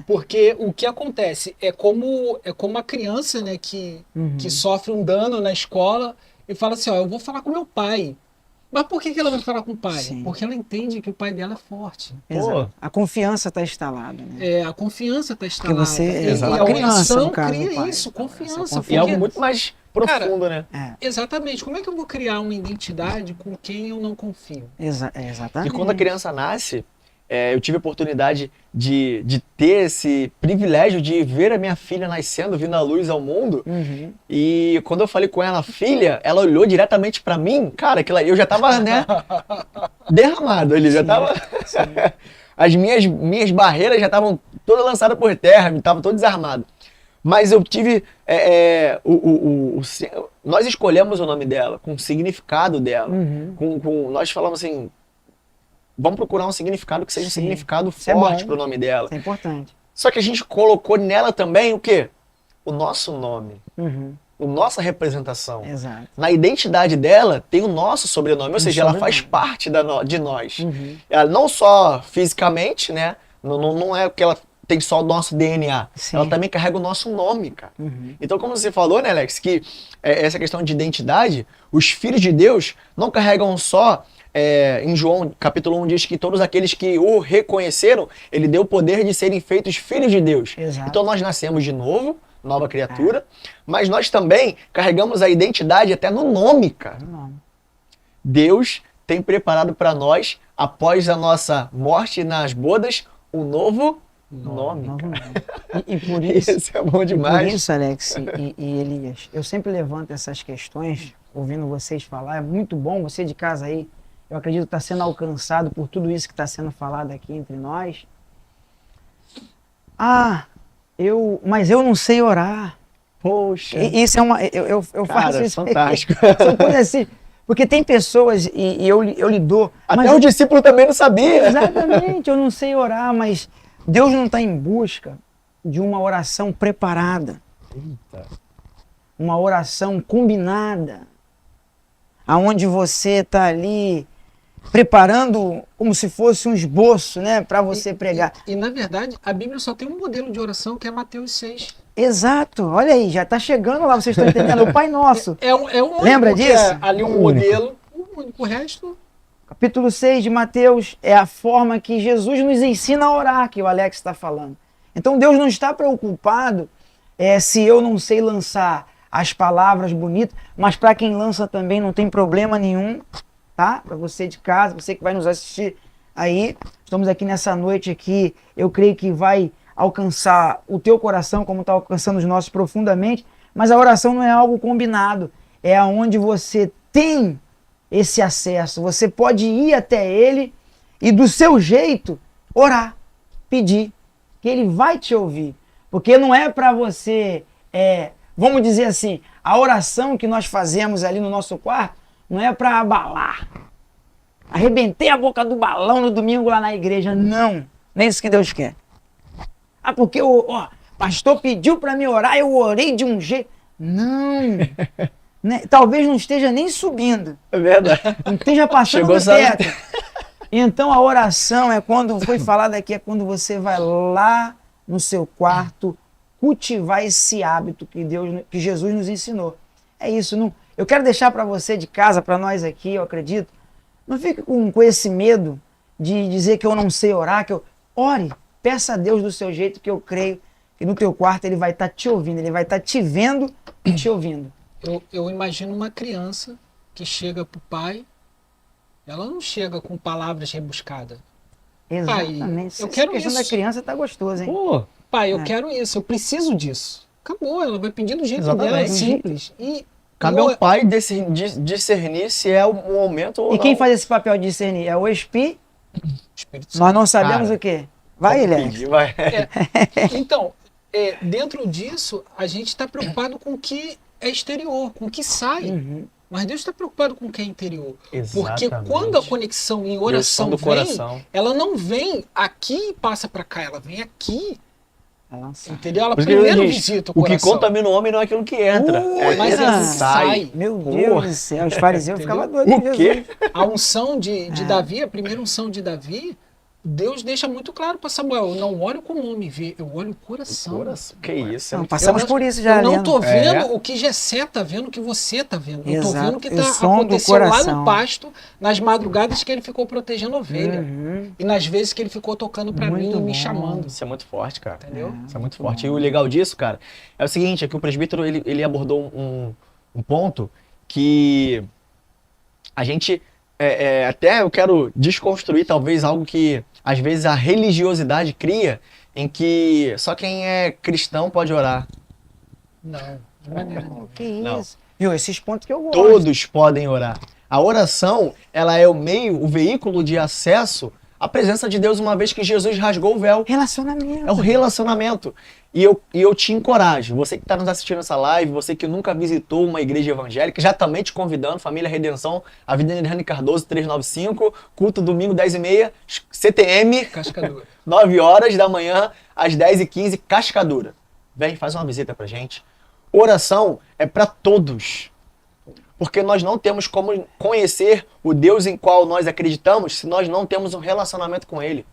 Porque o que acontece é como a criança, né, que sofre um dano na escola e fala assim, eu vou falar com meu pai. Mas por que ela vai falar com o pai? Sim. Porque ela entende que o pai dela é forte. Exato. A confiança está instalada, né? A confiança está instalada. você- E Exato. a criança, oração no caso do cria pai. isso, Então, confiança. essa e Porque algo muito mais profundo, né? Exatamente. Como é que eu vou criar uma identidade com quem eu não confio? E Exatamente. quando a criança nasce, eu tive a oportunidade de ter esse privilégio de ver a minha filha nascendo, vindo à luz ao mundo. Uhum. E quando eu falei com ela, filha, ela olhou diretamente pra mim, cara, eu já tava, né, derramado ali, já tava... As minhas barreiras já estavam todas lançadas por terra, eu tava todo desarmado. Mas eu tive, nós escolhemos o nome dela, com o significado dela. Uhum. Nós falamos assim, vamos procurar um significado que seja um Sim. significado Isso é forte bom. pro nome dela. Isso é importante. Só que a gente colocou nela também o quê? O nosso nome, Uhum. a nossa representação. Exato. Na identidade dela tem o nosso sobrenome, ou seja, ela faz sobrenome. parte de nós. Uhum. Ela não só fisicamente, né? Não é que ela tem só o nosso DNA. Sim. Ela também carrega o nosso nome, cara. Uhum. Então, como você falou, né, Alex, que essa questão de identidade, os filhos de Deus não carregam só, em João capítulo 1 diz que todos aqueles que o reconheceram, ele deu o poder de serem feitos filhos de Deus. Exato. Então nós nascemos de novo, nova criatura, mas nós também carregamos a identidade até no nome, cara. Não. Deus tem preparado para nós, após a nossa morte nas bodas, um novo nome. Novo cara. nome. E por isso, Isso é bom e por demais. isso, Alex e Elias, eu sempre levanto essas questões, ouvindo vocês falar. É muito bom, você de casa aí, eu acredito que está sendo alcançado por tudo isso que está sendo falado aqui entre nós. Mas eu não sei orar. Poxa, Isso é uma. Eu faço cara, isso. fantástico. São coisas assim. Porque tem pessoas, e eu lidou. Até o discípulo também não sabia. Exatamente, eu não sei orar, mas Deus não está em busca de uma oração preparada. Eita. Uma oração combinada. Aonde você está ali preparando como se fosse um esboço, né, para você pregar. E, na verdade, a Bíblia só tem um modelo de oração que é Mateus 6. Exato, olha aí, já está chegando lá, vocês estão entendendo? O Pai Nosso. É um único Lembra que disso? é ali um modelo, o único, o resto... Capítulo 6 de Mateus é a forma que Jesus nos ensina a orar, que o Alex está falando. Então Deus não está preocupado se eu não sei lançar as palavras bonitas, mas para quem lança também não tem problema nenhum, tá? Para você de casa, você que vai nos assistir aí, estamos aqui nessa noite aqui, eu creio que vai alcançar o teu coração, como está alcançando os nossos profundamente, mas a oração não é algo combinado, é aonde você tem esse acesso, você pode ir até ele e do seu jeito orar, pedir, que ele vai te ouvir, porque não é para você, vamos dizer assim, a oração que nós fazemos ali no nosso quarto não é para abalar, arrebentei a boca do balão no domingo lá na igreja, não é isso que Deus quer. Porque o pastor pediu para me orar, eu orei de um jeito, não. Né? Talvez não esteja nem subindo. É verdade. Não esteja passando Chegou do só no teto. Então a oração é quando, foi falado aqui, é quando você vai lá no seu quarto cultivar esse hábito que Jesus nos ensinou. É isso. Não, eu quero deixar para você de casa, para nós aqui, eu acredito, não fique com esse medo de dizer que eu não sei orar, que eu ore, peça a Deus do seu jeito, que eu creio que no teu quarto ele vai estar te ouvindo, ele vai estar te vendo e te ouvindo. Eu imagino uma criança que chega pro pai, ela não chega com palavras rebuscadas. Exatamente. Eu quero Essa questão isso. da criança tá gostosa, hein? Pô, Pai, eu quero isso, eu preciso disso. Acabou, ela vai pedir do jeito Exatamente. dela, simples. cabe ao pai discernir se é o momento ou E não. quem faz esse papel de discernir? É o Espírito Espírito Santo. Nós não sabemos Cara, o quê? Vai, Vamos Alex. pedir, vai. Então, dentro disso, a gente está preocupado com o que é exterior, com o que sai. Uhum. Mas Deus está preocupado com o que é interior. Exatamente. Porque quando a conexão em oração do vem, coração. ela não vem aqui e passa para cá, ela vem aqui. Nossa. Entendeu? Ela Por isso que primeiro ele diz, visita o o que coração. contamina o homem não é aquilo que entra, é mas aquilo é que sai. Meu Pô. Deus do céu, os fariseus Entendeu? ficavam doidos com O Jesus. quê? A unção de Davi, a primeira unção de Davi, Deus deixa muito claro para Samuel, eu não olho como o homem vê, eu olho o coração. Coração. Que isso? Não, passamos por isso já, Eu não Leandro. tô vendo É. o que Gessé tá vendo, o que você tá vendo. Eu tô Exato. vendo o que O tá som do aconteceu lá coração. no pasto, nas madrugadas que ele ficou protegendo a ovelha. Uhum. E nas vezes que ele ficou tocando para mim Muito e me bom. chamando. Isso é muito forte, cara. Entendeu? Isso é muito forte. E o legal disso, cara, é o seguinte, é que o presbítero, ele abordou um ponto que a gente, até eu quero desconstruir talvez algo que às vezes a religiosidade cria, em que só quem é cristão pode orar. Não, de maneira nenhuma. Que Não. isso? Viu? Esses pontos que eu gosto. Todos podem orar. A oração, ela é o meio, o veículo de acesso à presença de Deus, uma vez que Jesus rasgou o véu. Relacionamento. É o relacionamento. E eu te encorajo, você que está nos assistindo essa live, você que nunca visitou uma igreja evangélica, já também te convidando, Família Redenção, Avenida Hernani Cardoso, 395, culto domingo, 10h30, CTM, Cascadura. 9 horas da manhã, às 10h15, Cascadura. Vem, faz uma visita pra gente. Oração é para todos. Porque nós não temos como conhecer o Deus em qual nós acreditamos se nós não temos um relacionamento com Ele.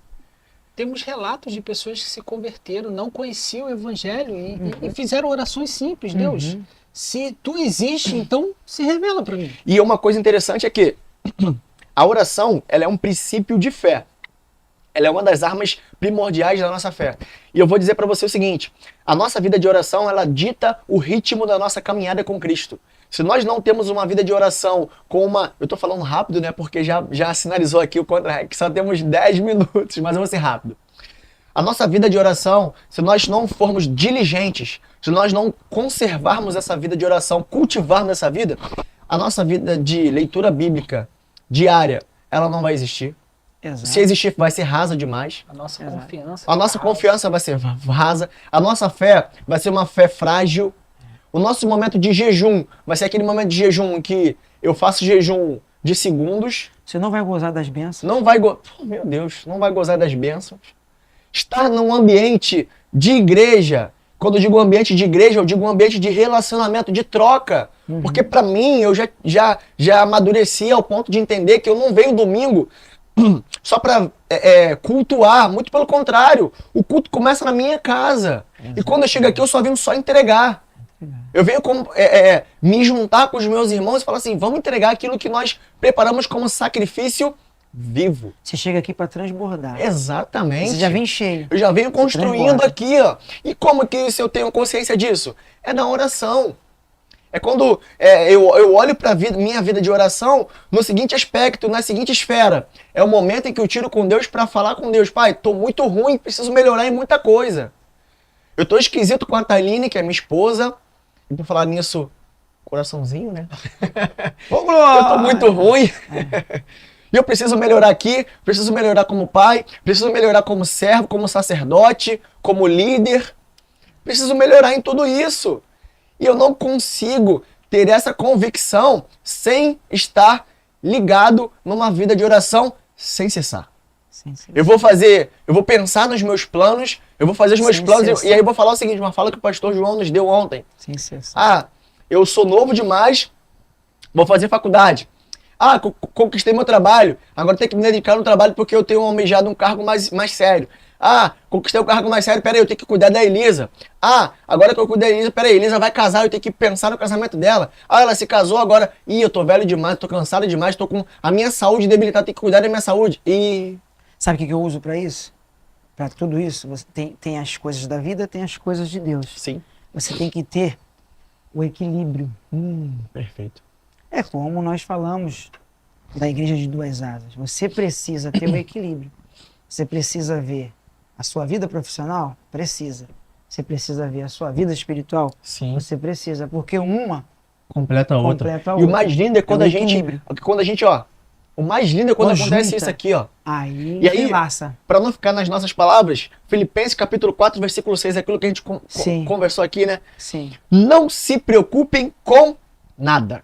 Temos relatos de pessoas que se converteram, não conheciam o evangelho e fizeram orações simples. Deus, se tu existe, então se revela para mim. E uma coisa interessante é que a oração, ela é um princípio de fé. Ela é uma das armas primordiais da nossa fé. E eu vou dizer para você o seguinte, a nossa vida de oração, ela dita o ritmo da nossa caminhada com Cristo. Se nós não temos uma vida de oração com uma... Eu tô falando rápido, né? Porque já sinalizou aqui o contra-regra, que só temos 10 minutos, mas eu vou ser rápido. A nossa vida de oração, se nós não formos diligentes, se nós não conservarmos essa vida de oração, cultivarmos essa vida, a nossa vida de leitura bíblica diária, ela não vai existir. Exato. Se existir, vai ser rasa demais. A nossa Exato. confiança. A nossa confiança vai ser rasa. A nossa fé vai ser uma fé frágil. O nosso momento de jejum vai ser aquele momento de jejum em que eu faço jejum de segundos. Você não vai gozar das bênçãos. Não vai meu Deus, não vai gozar das bênçãos. Estar num ambiente de igreja. Quando eu digo ambiente de igreja, eu digo um ambiente de relacionamento, de troca. Porque para mim, eu já amadureci ao ponto de entender que eu não venho domingo só para cultuar. Muito pelo contrário, o culto começa na minha casa. E quando eu chego aqui, eu só venho só entregar. Eu venho me juntar com os meus irmãos e falar assim, vamos entregar aquilo que nós preparamos como sacrifício vivo. Você chega aqui para transbordar. Exatamente. Você já vem cheio. Eu já venho construindo transborda. aqui, ó. E como que se eu tenho consciência disso? É na oração. É quando eu olho para minha vida de oração no seguinte aspecto, na seguinte esfera. É o momento em que eu tiro com Deus para falar com Deus. Pai, tô muito ruim, preciso melhorar em muita coisa. Eu tô esquisito com a Thaline, que é minha esposa. E por falar nisso, coraçãozinho, né? Eu tô muito ruim. E eu preciso melhorar aqui, preciso melhorar como pai, preciso melhorar como servo, como sacerdote, como líder. Preciso melhorar em tudo isso. E eu não consigo ter essa convicção sem estar ligado numa vida de oração sem cessar. Eu vou pensar nos meus planos, eu vou fazer os meus planos e aí eu vou falar o seguinte, uma fala que o pastor João nos deu ontem. Sem cessar. Ah, eu sou novo demais, vou fazer faculdade. Ah, conquistei meu trabalho, agora tenho que me dedicar no trabalho porque eu tenho almejado um cargo mais sério. Ah, conquistei o cargo mais sério, peraí, eu tenho que cuidar da Elisa. Ah, agora que eu cuido da Elisa, peraí, Elisa vai casar, eu tenho que pensar no casamento dela. Ah, ela se casou agora, eu tô velho demais, tô cansado demais, tô com a minha saúde debilitada, tenho que cuidar da minha saúde. Sabe o que eu uso para isso? Para tudo isso, você tem as coisas da vida, tem as coisas de Deus. Sim. Você tem que ter o equilíbrio. Perfeito. É como nós falamos da igreja de duas asas. Você precisa ter o equilíbrio. Você precisa ver a sua vida profissional? Precisa. Você precisa ver a sua vida espiritual? Sim. Você precisa, porque uma Completa a outra. completa a E o outra. mais lindo é quando É o a gente, equilíbrio. ó, o mais lindo é quando acontece junta. isso aqui, ó. Aí, E aí, relaxa. para não ficar nas nossas palavras, Filipenses capítulo 4, versículo 6, é aquilo que a gente Sim. conversou aqui, né? Sim, Não se preocupem com nada.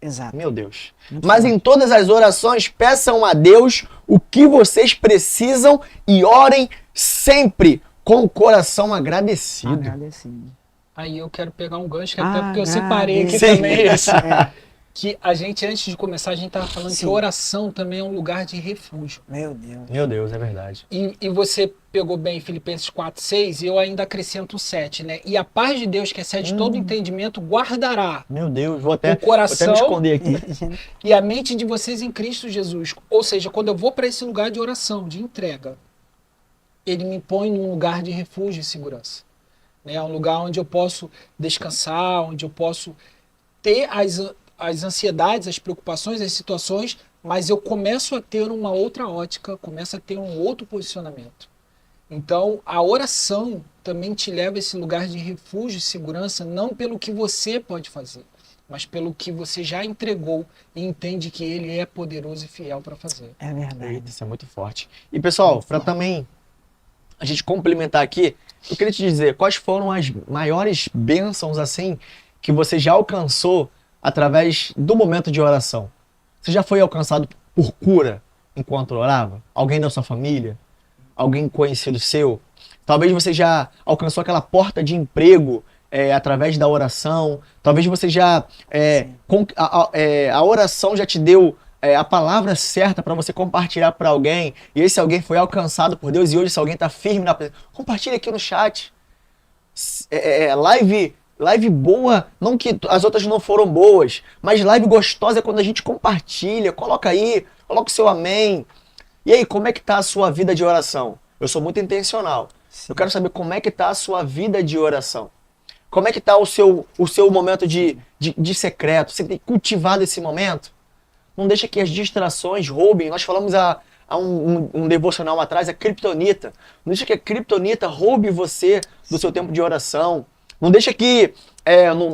exato. Meu Deus. Muito Mas bom. em todas as orações, peçam a Deus o que vocês precisam e orem sempre com o coração agradecido. Agradecido. Aí eu quero pegar um gancho, que até porque eu separei aqui Sim. também esse. É. Que a gente, antes de começar, a gente estava falando Sim. que oração também é um lugar de refúgio. Meu Deus. Meu Deus, é verdade. E você pegou bem Filipenses 4:6 e eu ainda acrescento o 7, né? E a paz de Deus, que excede todo entendimento, guardará Meu Deus, vou até o coração me esconder aqui. e a mente de vocês em Cristo Jesus. Ou seja, quando eu vou para esse lugar de oração, de entrega, ele me põe num lugar de refúgio e segurança. Né? Um lugar onde eu posso descansar, onde eu posso ter as ansiedades, as preocupações, as situações, mas eu começo a ter uma outra ótica, começo a ter um outro posicionamento. Então, a oração também te leva a esse lugar de refúgio e segurança, não pelo que você pode fazer, mas pelo que você já entregou e entende que ele é poderoso e fiel para fazer. É verdade. Eita, isso é muito forte. E pessoal, para também a gente complementar aqui, eu queria te dizer quais foram as maiores bênçãos assim que você já alcançou através do momento de oração. Você já foi alcançado por cura enquanto orava? Alguém da sua família? Alguém conhecido seu? Talvez você já alcançou aquela porta de emprego através da oração. Talvez você já a oração já te deu a palavra certa para você compartilhar para alguém, e esse alguém foi alcançado por Deus, e hoje esse alguém está firme na presença. Compartilha aqui no chat. Live boa, não que as outras não foram boas, mas live gostosa é quando a gente compartilha. Coloca aí, coloca o seu amém. E aí, como é que tá a sua vida de oração? Eu sou muito intencional. Eu quero saber como é que tá a sua vida de oração. Como é que tá o seu momento de secreto? Você tem cultivado esse momento? Não deixa que as distrações roubem. Nós falamos há um devocional atrás, a criptonita. Não deixa que a criptonita roube você do seu tempo de oração. Não deixa que,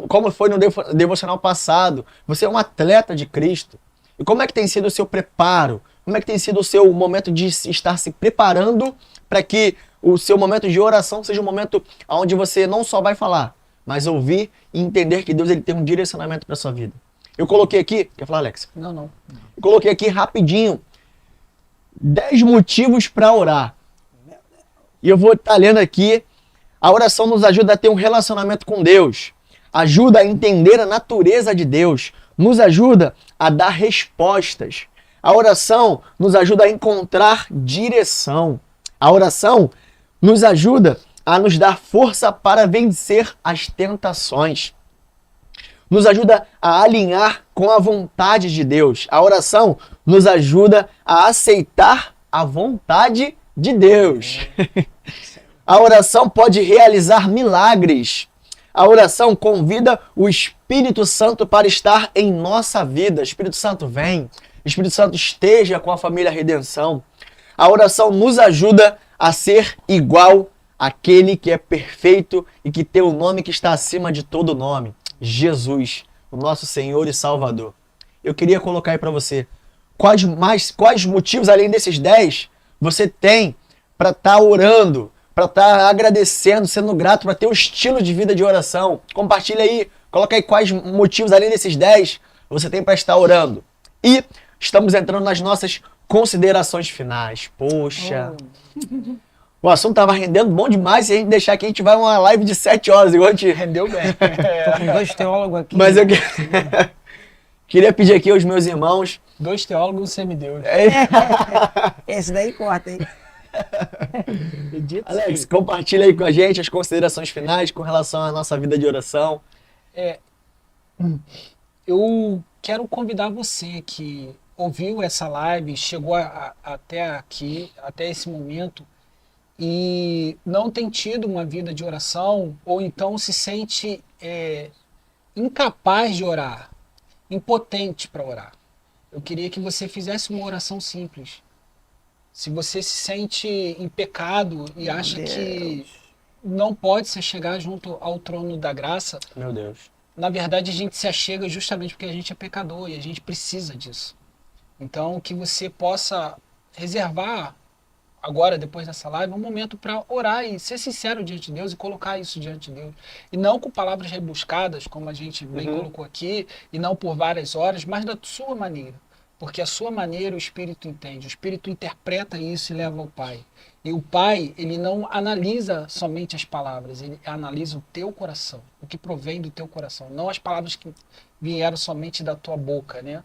como foi no devocional passado, você é um atleta de Cristo. E como é que tem sido o seu preparo? Como é que tem sido o seu momento de estar se preparando para que o seu momento de oração seja um momento onde você não só vai falar, mas ouvir e entender que Deus ele tem um direcionamento para sua vida. Eu coloquei aqui... Quer falar, Alex? Não. Eu coloquei aqui rapidinho 10 motivos para orar. E eu vou estar lendo aqui. A oração nos ajuda a ter um relacionamento com Deus. Ajuda a entender a natureza de Deus. Nos ajuda a dar respostas. A oração nos ajuda a encontrar direção. A oração nos ajuda a nos dar força para vencer as tentações. Nos ajuda a alinhar com a vontade de Deus. A oração nos ajuda a aceitar a vontade de Deus. A oração pode realizar milagres. A oração convida o Espírito Santo para estar em nossa vida. Espírito Santo, vem. Espírito Santo, esteja com a família Redenção. A oração nos ajuda a ser igual àquele que é perfeito e que tem o nome que está acima de todo nome. Jesus, o nosso Senhor e Salvador. Eu queria colocar aí para você quais motivos, além desses 10, você tem para estar orando, para estar agradecendo, sendo grato, para ter um estilo de vida de oração. Compartilha aí, coloca aí quais motivos, além desses 10, você tem para estar orando. E estamos entrando nas nossas considerações finais. Poxa... O assunto tava rendendo bom demais. Se a gente deixar aqui, a gente vai uma live de 7 horas. Igual a gente Rendeu bem. Tô com 2 teólogos aqui. Mas eu queria pedir aqui aos meus irmãos. 2 teólogos e um semideus. Esse daí corta, hein? Alex, compartilha aí com a gente as considerações finais com relação à nossa vida de oração. Eu quero convidar você que ouviu essa live, chegou até aqui, até esse momento, e não tem tido uma vida de oração, ou então se sente incapaz de orar, impotente para orar. Eu queria que você fizesse uma oração simples. Se você se sente em pecado e acha que não pode se chegar junto ao trono da graça, Meu Deus. na verdade a gente se achega justamente porque a gente é pecador e a gente precisa disso. Então que você possa reservar agora, depois dessa live, um momento para orar e ser sincero diante de Deus e colocar isso diante de Deus. E não com palavras rebuscadas, como a gente bem colocou aqui, e não por várias horas, mas da sua maneira. Porque a sua maneira o Espírito entende, o Espírito interpreta isso e leva ao Pai. E o Pai, ele não analisa somente as palavras, ele analisa o teu coração, o que provém do teu coração, não as palavras que vieram somente da tua boca, né?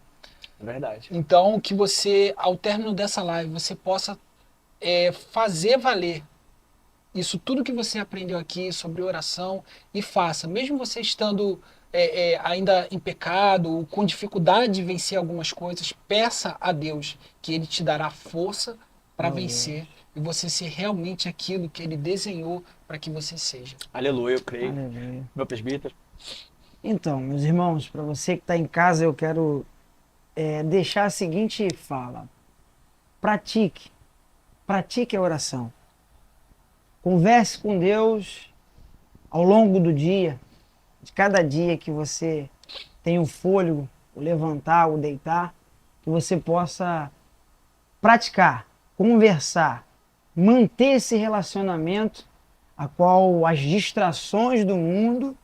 É verdade. Então, que você, ao término dessa live, você possa fazer valer isso tudo que você aprendeu aqui sobre oração e faça, mesmo você estando ainda em pecado, com dificuldade de vencer algumas coisas, peça a Deus que Ele te dará força para vencer e você ser realmente aquilo que Ele desenhou para que você seja. Aleluia, eu creio. Aleluia. Meu presbítero. Então, meus irmãos, para você que está em casa, eu quero deixar a seguinte fala. Pratique a oração. Converse com Deus ao longo do dia, de cada dia que você tem o fôlego, o levantar, o deitar, que você possa praticar, conversar, manter esse relacionamento a qual as distrações do mundo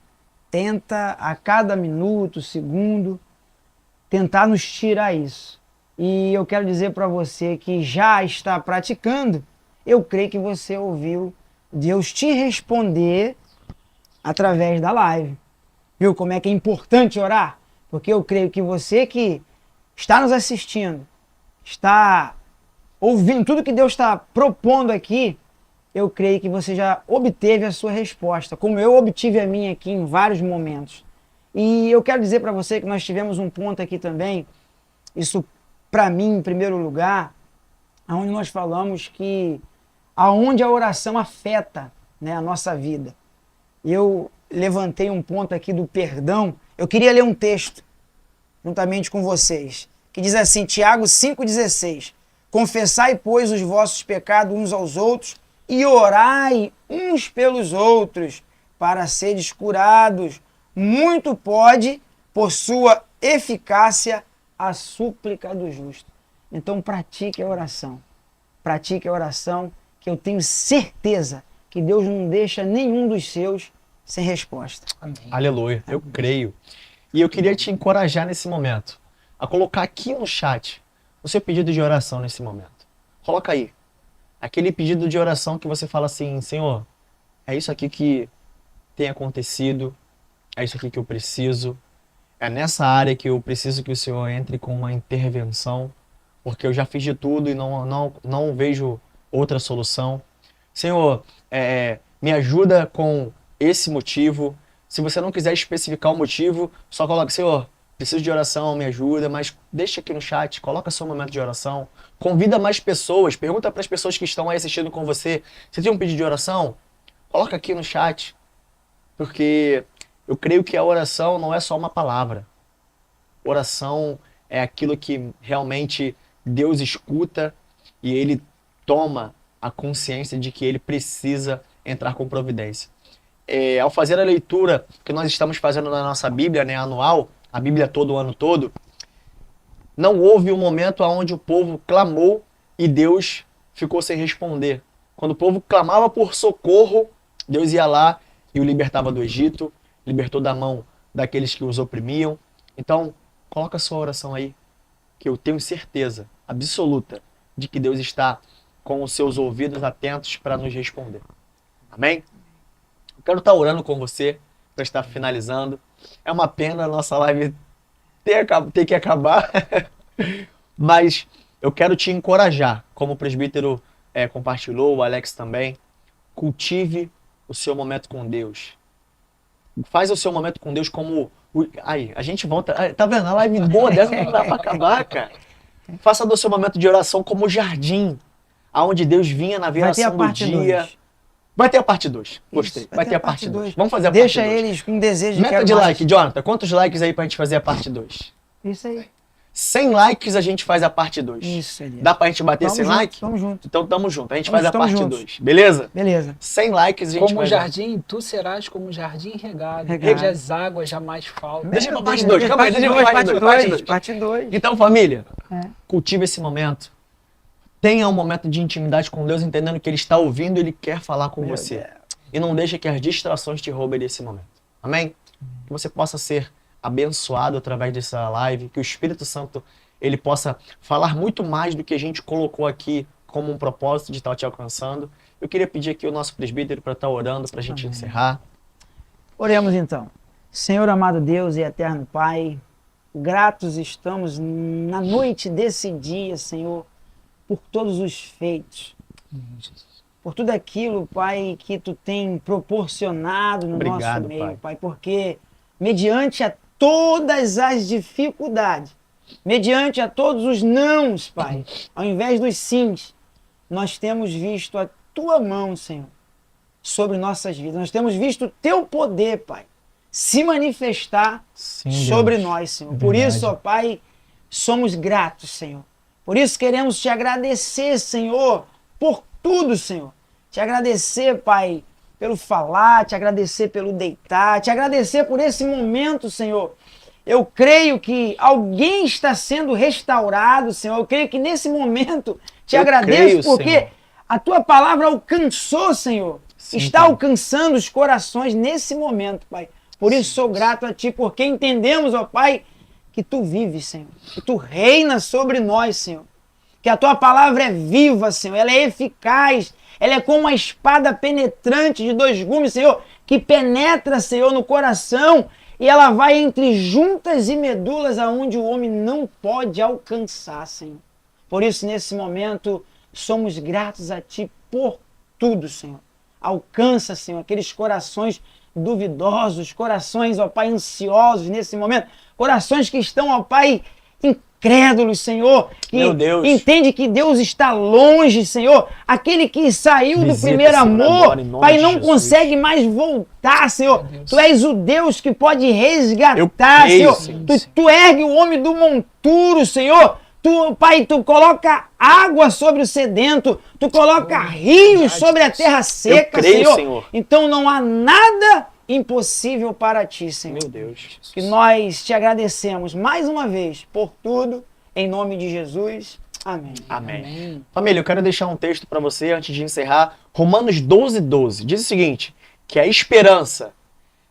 tenta a cada minuto, segundo, tentar nos tirar isso. E eu quero dizer para você que já está praticando, eu creio que você ouviu Deus te responder através da live. Viu como é que é importante orar? Porque eu creio que você que está nos assistindo, está ouvindo tudo que Deus está propondo aqui, eu creio que você já obteve a sua resposta, como eu obtive a minha aqui em vários momentos. E eu quero dizer para você que nós tivemos um ponto aqui também, isso para mim em primeiro lugar, onde nós falamos que aonde a oração afeta, né, a nossa vida. Eu levantei um ponto aqui do perdão, eu queria ler um texto juntamente com vocês, que diz assim, Tiago 5,16, confessai, pois, os vossos pecados uns aos outros e orai uns pelos outros para seres curados. Muito pode, por sua eficácia, a súplica do justo. Então pratique a oração. Pratique a oração, que eu tenho certeza que Deus não deixa nenhum dos seus sem resposta. Amém. Aleluia, eu creio. E eu queria te encorajar nesse momento, a colocar aqui no chat o seu pedido de oração nesse momento. Coloca aí. Aquele pedido de oração que você fala assim, Senhor, é isso aqui que tem acontecido, é isso aqui que eu preciso, é nessa área que eu preciso que o Senhor entre com uma intervenção, porque eu já fiz de tudo e não vejo outra solução. Senhor, me ajuda com esse motivo. Se você não quiser especificar o motivo, só coloca, Senhor, preciso de oração, me ajuda, mas deixa aqui no chat, coloca seu momento de oração, convida mais pessoas, pergunta para as pessoas que estão aí assistindo com você, você tem um pedido de oração? Coloca aqui no chat, porque eu creio que a oração não é só uma palavra. Oração é aquilo que realmente Deus escuta e Ele toma a consciência de que Ele precisa entrar com providência. Ao fazer a leitura que nós estamos fazendo na nossa Bíblia, né, anual, a Bíblia todo o ano todo, não houve um momento onde o povo clamou e Deus ficou sem responder. Quando o povo clamava por socorro, Deus ia lá e o libertava do Egito, libertou da mão daqueles que os oprimiam. Então, coloca a sua oração aí, que eu tenho certeza absoluta de que Deus está com os seus ouvidos atentos para nos responder. Amém? Eu quero estar orando com você para estar finalizando. É uma pena a nossa live ter que acabar, mas eu quero te encorajar, como o presbítero compartilhou, o Alex também, cultive o seu momento com Deus. Faz o seu momento com Deus como... Aí, a gente volta... Tá vendo? A live boa dessa não dá para acabar, cara. Faça do seu momento de oração como jardim, aonde Deus vinha na viração do dia. 2. Vai ter a parte 2. Gostei. Vai ter a parte 2. Vamos fazer a parte 2. Deixa eles com desejo de Meta de like, Jonathan. Quantos likes aí pra gente fazer a parte 2? Isso aí. 100 likes a gente faz a parte 2. Isso, Elias. Dá pra gente bater 100 likes? Tamo junto. Então tamo junto. A gente Tamo- faz a tamo parte juntos. 2. Beleza? Beleza. 100 likes a gente Como faz. jardim, tu serás como jardim regado, Regado. onde as águas jamais faltam. Deixa pra parte 2. Calma aí, deixa pra parte 2. Parte 2. Parte 2. Então, família, É. cultive esse momento. Tenha um momento de intimidade com Deus, entendendo que Ele está ouvindo e Ele quer falar com você. E não deixe que as distrações te roubem desse momento. Amém? Que você possa ser abençoado através dessa live, que o Espírito Santo ele possa falar muito mais do que a gente colocou aqui como um propósito de estar te alcançando. Eu queria pedir aqui o nosso presbítero para estar orando para a gente encerrar. Oremos então. Senhor amado Deus e eterno Pai, gratos estamos na noite desse dia, Senhor, por todos os feitos, por tudo aquilo, Pai, que Tu tem proporcionado no Obrigado, nosso meio, Pai. Pai, porque mediante a todas as dificuldades, mediante a todos os nãos, Pai, ao invés dos sims, nós temos visto a Tua mão, Senhor, sobre nossas vidas. Nós temos visto o Teu poder, Pai, se manifestar Sim, sobre Deus. nós, Senhor. Verdade. Por isso, ó Pai, somos gratos, Senhor. Por isso queremos te agradecer, Senhor, por tudo, Senhor. Te agradecer, Pai, pelo falar, te agradecer pelo deitar, te agradecer por esse momento, Senhor. Eu creio que alguém está sendo restaurado, Senhor. Eu creio que nesse momento te Eu agradeço creio, porque Senhor. a tua palavra alcançou, Senhor. Sim, Está Pai. alcançando os corações nesse momento, Pai. Por isso sou grato a Ti, porque entendemos, ó Pai, que Tu vives, Senhor. Que Tu reinas sobre nós, Senhor. Que a Tua palavra é viva, Senhor. Ela é eficaz. Ela é como uma espada penetrante de 2 gumes, Senhor, que penetra, Senhor, no coração e ela vai entre juntas e medulas aonde o homem não pode alcançar, Senhor. Por isso, nesse momento, somos gratos a Ti por tudo, Senhor. Alcança, Senhor, aqueles corações duvidosos, corações, ó Pai, ansiosos nesse momento, corações que estão, ó Pai, incrédulos, Senhor, que Meu Deus. entende que Deus está longe, Senhor, aquele que saiu do Visita, primeiro Senhor, amor, agora, em nome Pai, de não Jesus. consegue mais voltar, Senhor. Meu Deus. Tu és o Deus que pode Eu resgatar, creio, Senhor. Senhor. Tu ergue o homem do monturo, Senhor. Tu, Pai, Tu coloca água sobre o sedento, Tu coloca rios sobre a terra seca, creio, Senhor. Então não há nada impossível para Ti, Senhor. Meu Deus. Que nós te agradecemos mais uma vez por tudo, em nome de Jesus. Amém. Amém. Família, eu quero deixar um texto para você antes de encerrar. Romanos 12:12. Diz o seguinte, que a esperança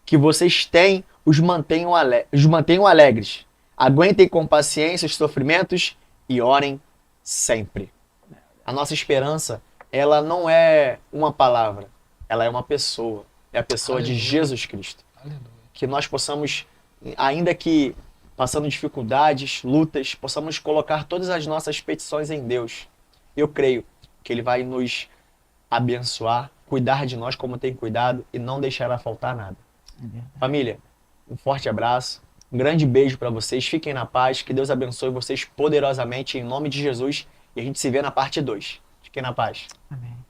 que vocês têm os mantenham alegres. Aguentem com paciência os sofrimentos e orem sempre. A nossa esperança, ela não é uma palavra, ela é uma pessoa. É a pessoa de Aleluia. Jesus Cristo. Aleluia. Que nós possamos, ainda que passando dificuldades, lutas, possamos colocar todas as nossas petições em Deus. Eu creio que Ele vai nos abençoar, cuidar de nós como tem cuidado e não deixará faltar nada. Família, um forte abraço, um grande beijo para vocês, fiquem na paz, que Deus abençoe vocês poderosamente em nome de Jesus e a gente se vê na parte 2. Fiquem na paz. Amém.